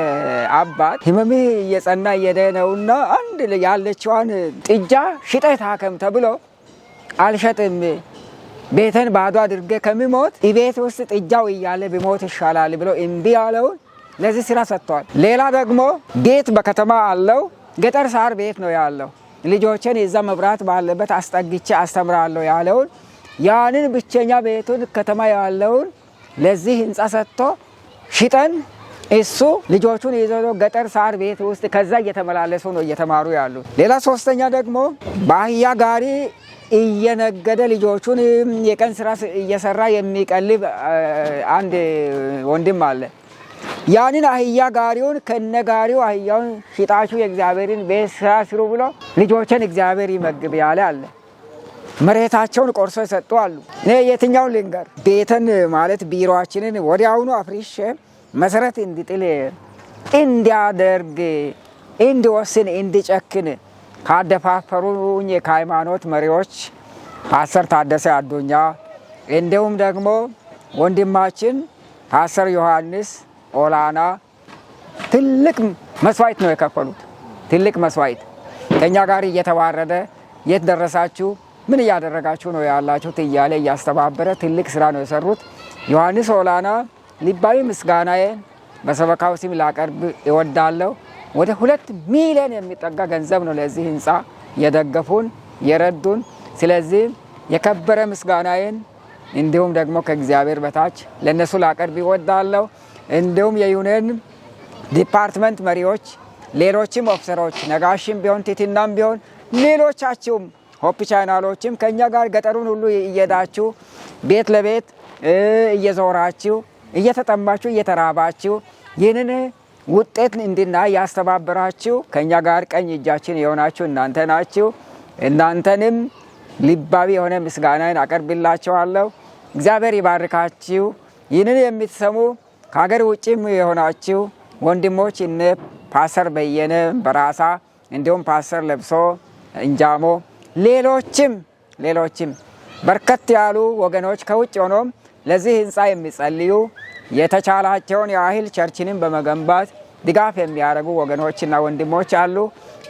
አባት ህመም እየጸና እየሄደ ነውና አንድ ያለችዋን ጥጃ ሽጠህ ታከም ተብሎ አልሸጥም፣ ቤተን ባዶ አድርጌ ከሚሞት ቤት ውስጥ ጥጃው እያለ ቢሞት ይሻላል ብሎ እምቢ ያለውን ለዚህ ስራ ሰጥቷል። ሌላ ደግሞ ቤት በከተማ አለው፣ ገጠር ሳር ቤት ነው ያለው። ልጆችን እዛ መብራት ባለበት አስጠግቼ አስተምራለሁ ያለውን ያንን ብቸኛ ቤቱን ከተማ ያለውን ለዚህ ህንጻ ሰጥቶ ሽጠን እሱ ልጆቹን ይዘው ገጠር ሳር ቤት ውስጥ ከዛ እየተመላለሱ ነው እየተማሩ ያሉት። ሌላ ሶስተኛ ደግሞ በአህያ ጋሪ እየነገደ ልጆቹን የቀን ስራ እየሰራ የሚቀልብ አንድ ወንድም አለ። ያንን አህያ ጋሪውን ከነጋሪው አህያውን ሽጣችሁ የእግዚአብሔርን ቤት ስራ ስሩ ብሎ ልጆችን እግዚአብሔር ይመግብ ያለ አለ። መሬታቸውን ቆርሶ የሰጡ አሉ። እኔ የትኛውን ልንገር? ቤተን ማለት ቢሮአችንን ወዲያውኑ አፍሪሽ መሰረት እንዲጥል እንዲያደርግ እንዲወስን እንዲጨክን ካደፋፈሩኝ ከሃይማኖት መሪዎች ፓስተር ታደሰ አዱኛ እንዲሁም ደግሞ ወንድማችን ፓስተር ዮሐንስ ኦላና ትልቅ መስዋዕት ነው የከፈሉት። ትልቅ መስዋዕት ከኛ ጋር እየተዋረደ የት ደረሳችሁ፣ ምን እያደረጋችሁ ነው ያላችሁት እያለ እያስተባበረ ትልቅ ስራ ነው የሰሩት። ዮሐንስ ኦላና ልባዊ ምስጋናዬን በሰበካው ስም ላቀርብ እወዳለሁ። ወደ 2 ሚሊዮን የሚጠጋ ገንዘብ ነው ለዚህ ህንፃ የደገፉን የረዱን። ስለዚህ የከበረ ምስጋናዬን እንዲሁም ደግሞ ከእግዚአብሔር በታች ለነሱ ላቀርብ እወዳለሁ። እንዲሁም የዩኒየን ዲፓርትመንት መሪዎች፣ ሌሎችም ኦፊሰሮች ነጋሽም ቢሆን ቲቲናም ቢሆን ሌሎቻችሁም ሆፕ ቻናሎችም ከኛ ጋር ገጠሩን ሁሉ እየሄዳችሁ ቤት ለቤት እየዞራችሁ እየተጠማችሁ እየተራባችሁ ይህንን ውጤት እንድናይ ያስተባበራችሁ ከኛ ጋር ቀኝ እጃችን የሆናችሁ እናንተ ናችሁ። እናንተንም ልባዊ የሆነ ምስጋናን አቀርብላችኋለሁ። እግዚአብሔር ይባርካችሁ። ይህንን የምትሰሙ ከሀገር ውጭም የሆናችሁ ወንድሞች እነ ፓስተር በየነ በራሳ እንዲሁም ፓስተር ለብሶ እንጃሞ ሌሎችም በርከት ያሉ ወገኖች ከውጭ ሆኖም ለዚህ ህንፃ የሚጸልዩ የተቻላቸውን ያህል ቸርችንም በመገንባት ድጋፍ የሚያደርጉ ወገኖችና ወንድሞች አሉ።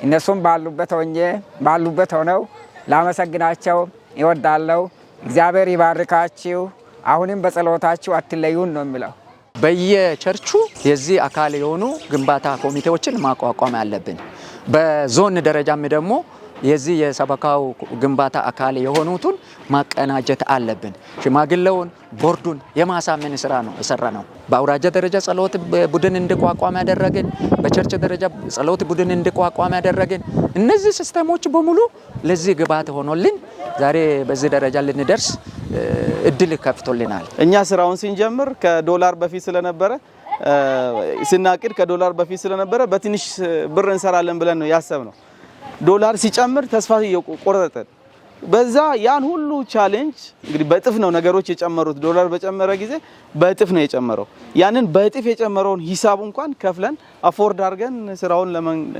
እነሱም ባሉበት ሆነው ላመሰግናቸው ይወዳለሁ። እግዚአብሔር ይባርካችሁ። አሁንም በጸሎታችሁ አትለዩን ነው የሚለው። በየቸርቹ የዚህ አካል የሆኑ ግንባታ ኮሚቴዎችን ማቋቋም አለብን። በዞን ደረጃም ደግሞ የዚህ የሰበካው ግንባታ አካል የሆኑትን ማቀናጀት አለብን። ሽማግሌውን ቦርዱን የማሳመን ስራ ነው የሰራ ነው። በአውራጃ ደረጃ ጸሎት ቡድን እንዲቋቋም ያደረግን፣ በቸርች ደረጃ ጸሎት ቡድን እንዲቋቋም ያደረግን፣ እነዚህ ሲስተሞች በሙሉ ለዚህ ግብዓት ሆኖልን ዛሬ በዚህ ደረጃ ልንደርስ እድል ከፍቶልናል። እኛ ስራውን ስንጀምር ከዶላር በፊት ስለነበረ ስናቅድ ከዶላር በፊት ስለነበረ በትንሽ ብር እንሰራለን ብለን ነው ያሰብነው። ዶላር ሲጨምር ተስፋ ቆረጠን። በዛ ያን ሁሉ ቻሌንጅ እንግዲህ በእጥፍ ነው ነገሮች የጨመሩት። ዶላር በጨመረ ጊዜ በእጥፍ ነው የጨመረው። ያንን በእጥፍ የጨመረውን ሂሳብ እንኳን ከፍለን አፎርድ አድርገን ስራውን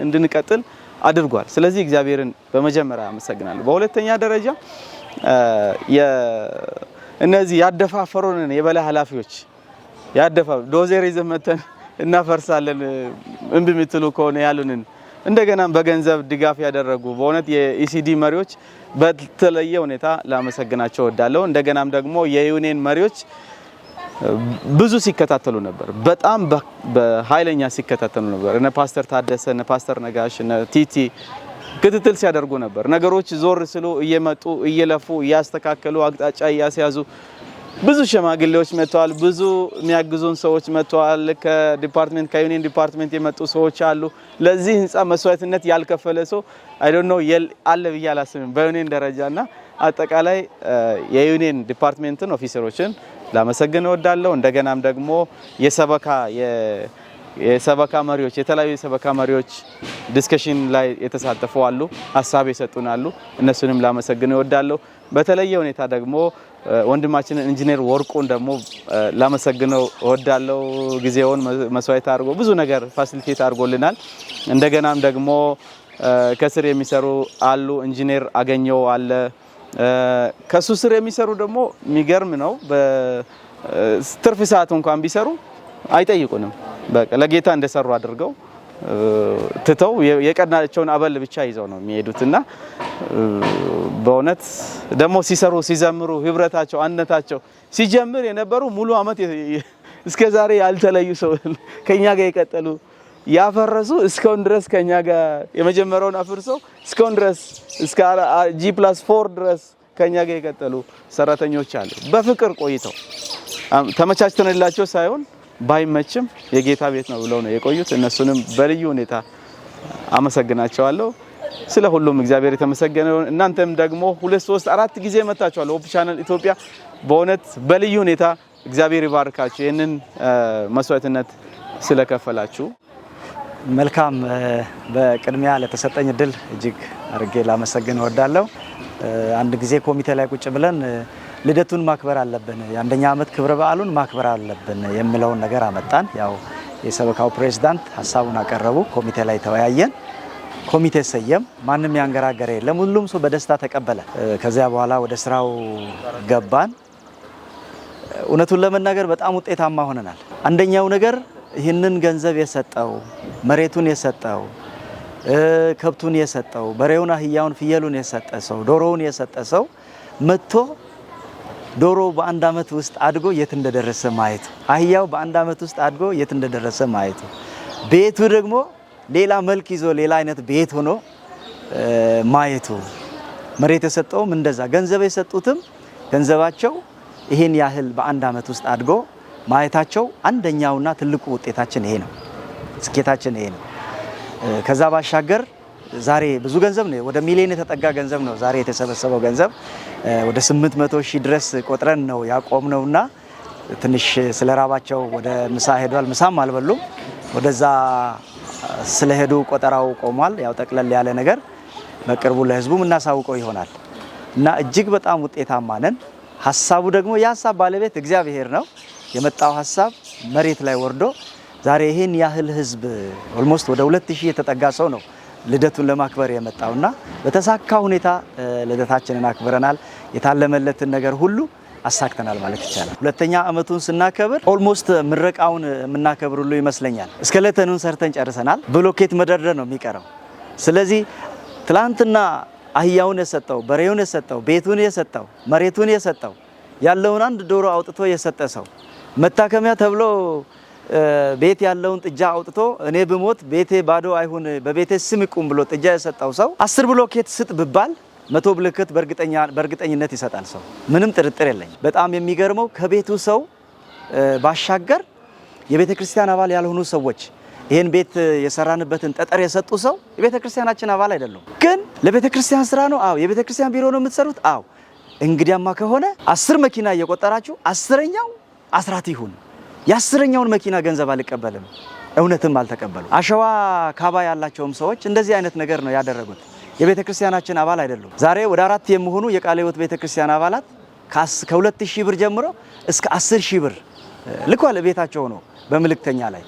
እንድንቀጥል አድርጓል። ስለዚህ እግዚአብሔርን በመጀመሪያ አመሰግናለሁ። በሁለተኛ ደረጃ እነዚህ ያደፋፈሩን የበላይ ኃላፊዎች ዶዘር ይዘን መተን እናፈርሳለን እምቢ የምትሉ ከሆነ ያሉንን እንደገና በገንዘብ ድጋፍ ያደረጉ በእውነት የኢሲዲ መሪዎች በተለየ ሁኔታ ላመሰግናቸው እወዳለሁ። እንደገናም ደግሞ የዩኒየን መሪዎች ብዙ ሲከታተሉ ነበር። በጣም በኃይለኛ ሲከታተሉ ነበር። እነ ፓስተር ታደሰ፣ እነ ፓስተር ነጋሽ፣ እነ ቲቲ ክትትል ሲያደርጉ ነበር። ነገሮች ዞር ስሉ እየመጡ እየለፉ እያስተካከሉ አቅጣጫ እያስያዙ ብዙ ሸማግሌዎች መጥተዋል። ብዙ የሚያግዙን ሰዎች መጥተዋል። ከዩኒየን ዲፓርትመንት የመጡ ሰዎች አሉ። ለዚህ ህንፃ መስዋዕትነት ያልከፈለ ሰው አይ ዶንት ኖ አለ ብዬ አላስብም በዩኒየን ደረጃና አጠቃላይ የዩኒየን ዲፓርትመንትን ኦፊሰሮችን ላመሰግን እወዳለሁ። እንደገናም ደግሞ የሰበካ መሪዎች የተለያዩ የሰበካ መሪዎች ዲስከሽን ላይ የተሳተፉ አሉ፣ ሀሳብ የሰጡን አሉ። እነሱንም ላመሰግን እወዳለሁ። በተለየ ሁኔታ ደግሞ ወንድማችንን ኢንጂነር ወርቁን ደግሞ ላመሰግነው እወዳለሁ። ጊዜውን መስዋዕት አድርጎ ብዙ ነገር ፋሲሊቴት አድርጎልናል። እንደገናም ደግሞ ከስር የሚሰሩ አሉ። ኢንጂነር አገኘው አለ። ከሱ ስር የሚሰሩ ደግሞ የሚገርም ነው። በትርፍ ሰዓት እንኳን ቢሰሩ አይጠይቁንም። በቃ ለጌታ እንደሰሩ አድርገው ትተው የቀናቸውን አበል ብቻ ይዘው ነው የሚሄዱትና በእውነት ደግሞ ሲሰሩ ሲዘምሩ ህብረታቸው አንድነታቸው ሲጀምር የነበሩ ሙሉ አመት እስከዛሬ ያልተለዩ ሰው ከኛ ጋር የቀጠሉ ያፈረሱ እስካሁን ድረስ ከኛ ጋር የመጀመሪያውን አፍርሶ እስካሁን ድረስ እስከ G+4 ድረስ ከኛ ጋር የቀጠሉ ሰራተኞች አሉ። በፍቅር ቆይተው ተመቻችተንላቸው ሳይሆን ባይመችም የጌታ ቤት ነው ብለው ነው የቆዩት። እነሱንም በልዩ ሁኔታ አመሰግናቸዋለሁ። ስለ ሁሉም እግዚአብሔር የተመሰገነ ይሁን። እናንተም ደግሞ 2 3 4 ጊዜ መጣችኋል ሆፕ ቻናል ኢትዮጵያ። በእውነት በልዩ ሁኔታ እግዚአብሔር ይባርካችሁ ይሄንን መስዋዕትነት ስለከፈላችሁ። መልካም። በቅድሚያ ለተሰጠኝ እድል እጅግ አድርጌ ላመሰግን እወዳለሁ። አንድ ጊዜ ኮሚቴ ላይ ቁጭ ብለን ልደቱን ማክበር አለብን፣ የአንደኛ ዓመት ክብረ በዓሉን ማክበር አለብን የሚለውን ነገር አመጣን። ያው የሰበካው ፕሬዝዳንት ሀሳቡን አቀረቡ። ኮሚቴ ላይ ተወያየን። ኮሚቴ ሰየም። ማንም ያንገራገረ የለም። ሁሉም ሰው በደስታ ተቀበለ። ከዚያ በኋላ ወደ ስራው ገባን። እውነቱን ለመናገር በጣም ውጤታማ ሆነናል። አንደኛው ነገር ይህንን ገንዘብ የሰጠው መሬቱን የሰጠው ከብቱን የሰጠው በሬውን፣ አህያውን፣ ፍየሉን የሰጠ ሰው ዶሮውን የሰጠ ሰው መጥቶ ዶሮ በአንድ አመት ውስጥ አድጎ የት እንደደረሰ ማየቱ፣ አህያው በአንድ አመት ውስጥ አድጎ የት እንደደረሰ ማየቱ፣ ቤቱ ደግሞ ሌላ መልክ ይዞ ሌላ አይነት ቤት ሆኖ ማየቱ፣ መሬት የሰጠውም እንደዛ፣ ገንዘብ የሰጡትም ገንዘባቸው ይሄን ያህል በአንድ አመት ውስጥ አድጎ ማየታቸው አንደኛውና ትልቁ ውጤታችን ይሄ ነው፣ ስኬታችን ይሄ ነው። ከዛ ባሻገር ዛሬ ብዙ ገንዘብ ነው፣ ወደ ሚሊዮን የተጠጋ ገንዘብ ነው ዛሬ የተሰበሰበው ገንዘብ ወደ 800,000 ድረስ ቆጥረን ነው ያቆምነውና ትንሽ ስለራባቸው ወደ ምሳ ሄዷል። ምሳም አልበሉም። ወደዛ ስለሄዱ ቆጠራው ቆሟል። ያው ጠቅለል ያለ ነገር በቅርቡ ለህዝቡ እናሳውቀው ይሆናል እና እጅግ በጣም ውጤታማ ነን። ሐሳቡ ደግሞ የሐሳብ ባለቤት እግዚአብሔር ነው። የመጣው ሐሳብ መሬት ላይ ወርዶ ዛሬ ይሄን ያህል ህዝብ ኦልሞስት ወደ 2000 የተጠጋ ሰው ነው ልደቱን ለማክበር የመጣውና በተሳካ ሁኔታ ልደታችንን አክብረናል። የታለመለትን ነገር ሁሉ አሳክተናል ማለት ይቻላል። ሁለተኛ አመቱን ስናከብር ኦልሞስት ምረቃውን የምናከብር ሁሉ ይመስለኛል። እስከለተኑን ሰርተን ጨርሰናል። ብሎኬት መደርደር ነው የሚቀረው። ስለዚህ ትላንትና አህያውን የሰጠው፣ በሬውን የሰጠው፣ ቤቱን የሰጠው፣ መሬቱን የሰጠው፣ ያለውን አንድ ዶሮ አውጥቶ የሰጠ ሰው መታከሚያ ተብሎ ቤት ያለውን ጥጃ አውጥቶ እኔ ብሞት ቤቴ ባዶ አይሁን በቤቴ ስም ይቁም ብሎ ጥጃ የሰጠው ሰው 10 ብሎኬት ስጥ ብባል 100 ብሎኬት በእርግጠኝነት ይሰጣል ሰው፣ ምንም ጥርጥር የለኝም። በጣም የሚገርመው ከቤቱ ሰው ባሻገር የቤተ ክርስቲያን አባል ያልሆኑ ሰዎች ይሄን ቤት የሰራንበትን ጠጠር የሰጡ ሰው የቤተ ክርስቲያናችን አባል አይደሉም፣ ግን ለቤተ ክርስቲያን ስራ ነው። አዎ የቤተ ክርስቲያን ቢሮ ነው የምትሰሩት። አዎ እንግዲያማ ከሆነ 10 መኪና እየቆጠራችሁ 10ኛው አስራት ይሁን። የ10ኛውን መኪና ገንዘብ አልቀበልም፣ እውነትም አልተቀበሉ። አሸዋ ካባ ያላቸውም ሰዎች እንደዚህ አይነት ነገር ነው ያደረጉት። የቤተ ክርስቲያናችን አባል አይደሉም። ዛሬ ወደ 4 የሚሆኑ የቃለ ሕይወት ቤተ ክርስቲያን አባላት ከ2000 ብር ጀምሮ እስከ 10,000 ብር ልኳል ቤታቸው ነው በመልእክተኛ ላይ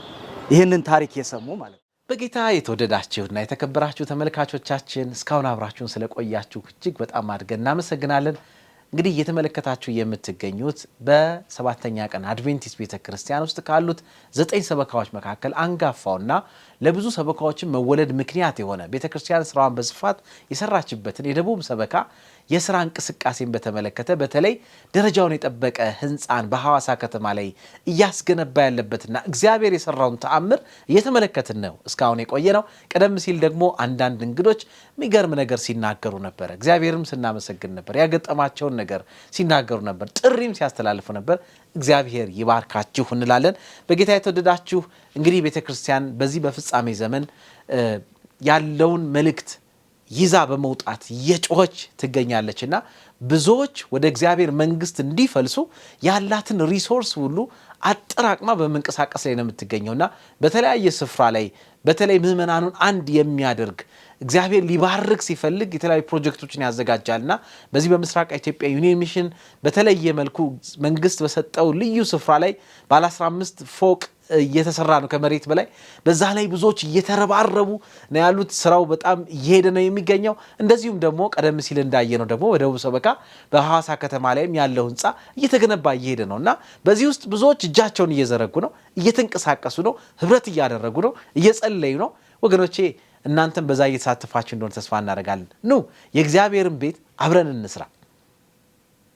ይህንን ታሪክ የሰሙ ማለት ነው። በጌታ የተወደዳችሁና የተከበራችሁ ተመልካቾቻችን እስካሁን አብራችሁን ስለቆያችሁ እጅግ በጣም አድርገን እናመሰግናለን። እንግዲህ እየተመለከታችሁ የምትገኙት በሰባተኛ ቀን አድቬንቲስት ቤተክርስቲያን ውስጥ ካሉት 9 ሰበካዎች መካከል አንጋፋውና ለብዙ ሰበካዎችን መወለድ ምክንያት የሆነ ቤተክርስቲያን ስራዋን በስፋት የሰራችበትን የደቡብ ሰበካ የስራ እንቅስቃሴን በተመለከተ በተለይ ደረጃውን የጠበቀ ህንፃን በሐዋሳ ከተማ ላይ እያስገነባ ያለበትና እግዚአብሔር የሰራውን ተአምር እየተመለከትን ነው እስካሁን የቆየ ነው። ቀደም ሲል ደግሞ አንዳንድ እንግዶች የሚገርም ነገር ሲናገሩ ነበር። እግዚአብሔርም ስናመሰግን ነበር። ያገጠማቸውን ነገር ሲናገሩ ነበር። ጥሪም ሲያስተላልፉ ነበር። እግዚአብሔር ይባርካችሁ እንላለን። በጌታ የተወደዳችሁ እንግዲህ ቤተክርስቲያን በዚህ በፍጻሜ ዘመን ያለውን መልእክት ይዛ በመውጣት የጮች ትገኛለችና ብዙዎች ወደ እግዚአብሔር መንግስት እንዲፈልሱ ያላትን ሪሶርስ ሁሉ አጠራቅማ በመንቀሳቀስ ላይ ነው የምትገኘውና በተለያየ ስፍራ ላይ በተለይ ምዕመናኑን አንድ የሚያደርግ እግዚአብሔር ሊባርክ ሲፈልግ የተለያዩ ፕሮጀክቶችን ያዘጋጃልና በዚህ በምስራቅ ኢትዮጵያ ዩኒየን ሚሽን በተለየ መልኩ መንግስት በሰጠው ልዩ ስፍራ ላይ ባለ 15 ፎቅ እየተሰራ ነው ከመሬት በላይ። በዛ ላይ ብዙዎች እየተረባረቡ ነው ያሉት። ስራው በጣም እየሄደ ነው የሚገኘው። እንደዚሁም ደግሞ ቀደም ሲል እንዳየነው ደግሞ በደቡብ ሰበካ በሐዋሳ ከተማ ላይም ያለው ህንጻ እየተገነባ እየሄደ ነውና በዚህ ውስጥ ብዙዎች እጃቸውን እየዘረጉ ነው፣ እየተንቀሳቀሱ ነው፣ ህብረት እያደረጉ ነው፣ እየጸለዩ ነው። ወገኖቼ እናንተም በዛ እየተሳተፋችሁ እንደሆነ ተስፋ እናደርጋለን። ኑ የእግዚአብሔርን ቤት አብረን እንስራ።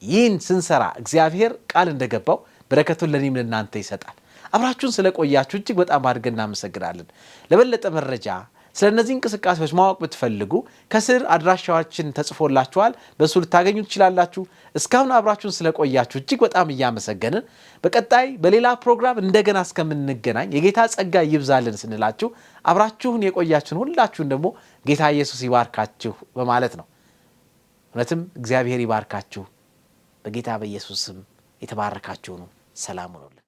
ይህን ስንሰራ እግዚአብሔር ቃል እንደገባው በረከቱን ለኔም ለእናንተ ይሰጣል። አብራችሁን ስለቆያችሁ እጅግ በጣም አድርገን እናመሰግናለን። ለበለጠ መረጃ ስለነዚህ እንቅስቃሴዎች ማወቅ ብትፈልጉ ከስር አድራሻዎችን ተጽፎላችኋል፣ በሱ ልታገኙ ትችላላችሁ። እስካሁን አብራችሁን ስለቆያችሁ እጅግ በጣም እያመሰገንን በቀጣይ በሌላ ፕሮግራም እንደገና እስከምንገናኝ የጌታ ጸጋ ይብዛልን ስንላችሁ አብራችሁን የቆያችሁን ሁላችሁን ደግሞ ጌታ ኢየሱስ ይባርካችሁ በማለት ነው። እውነትም እግዚአብሔር ይባርካችሁ። በጌታ በኢየሱስ ስም የተባረካችሁ ነው። ሰላም ሁኑ።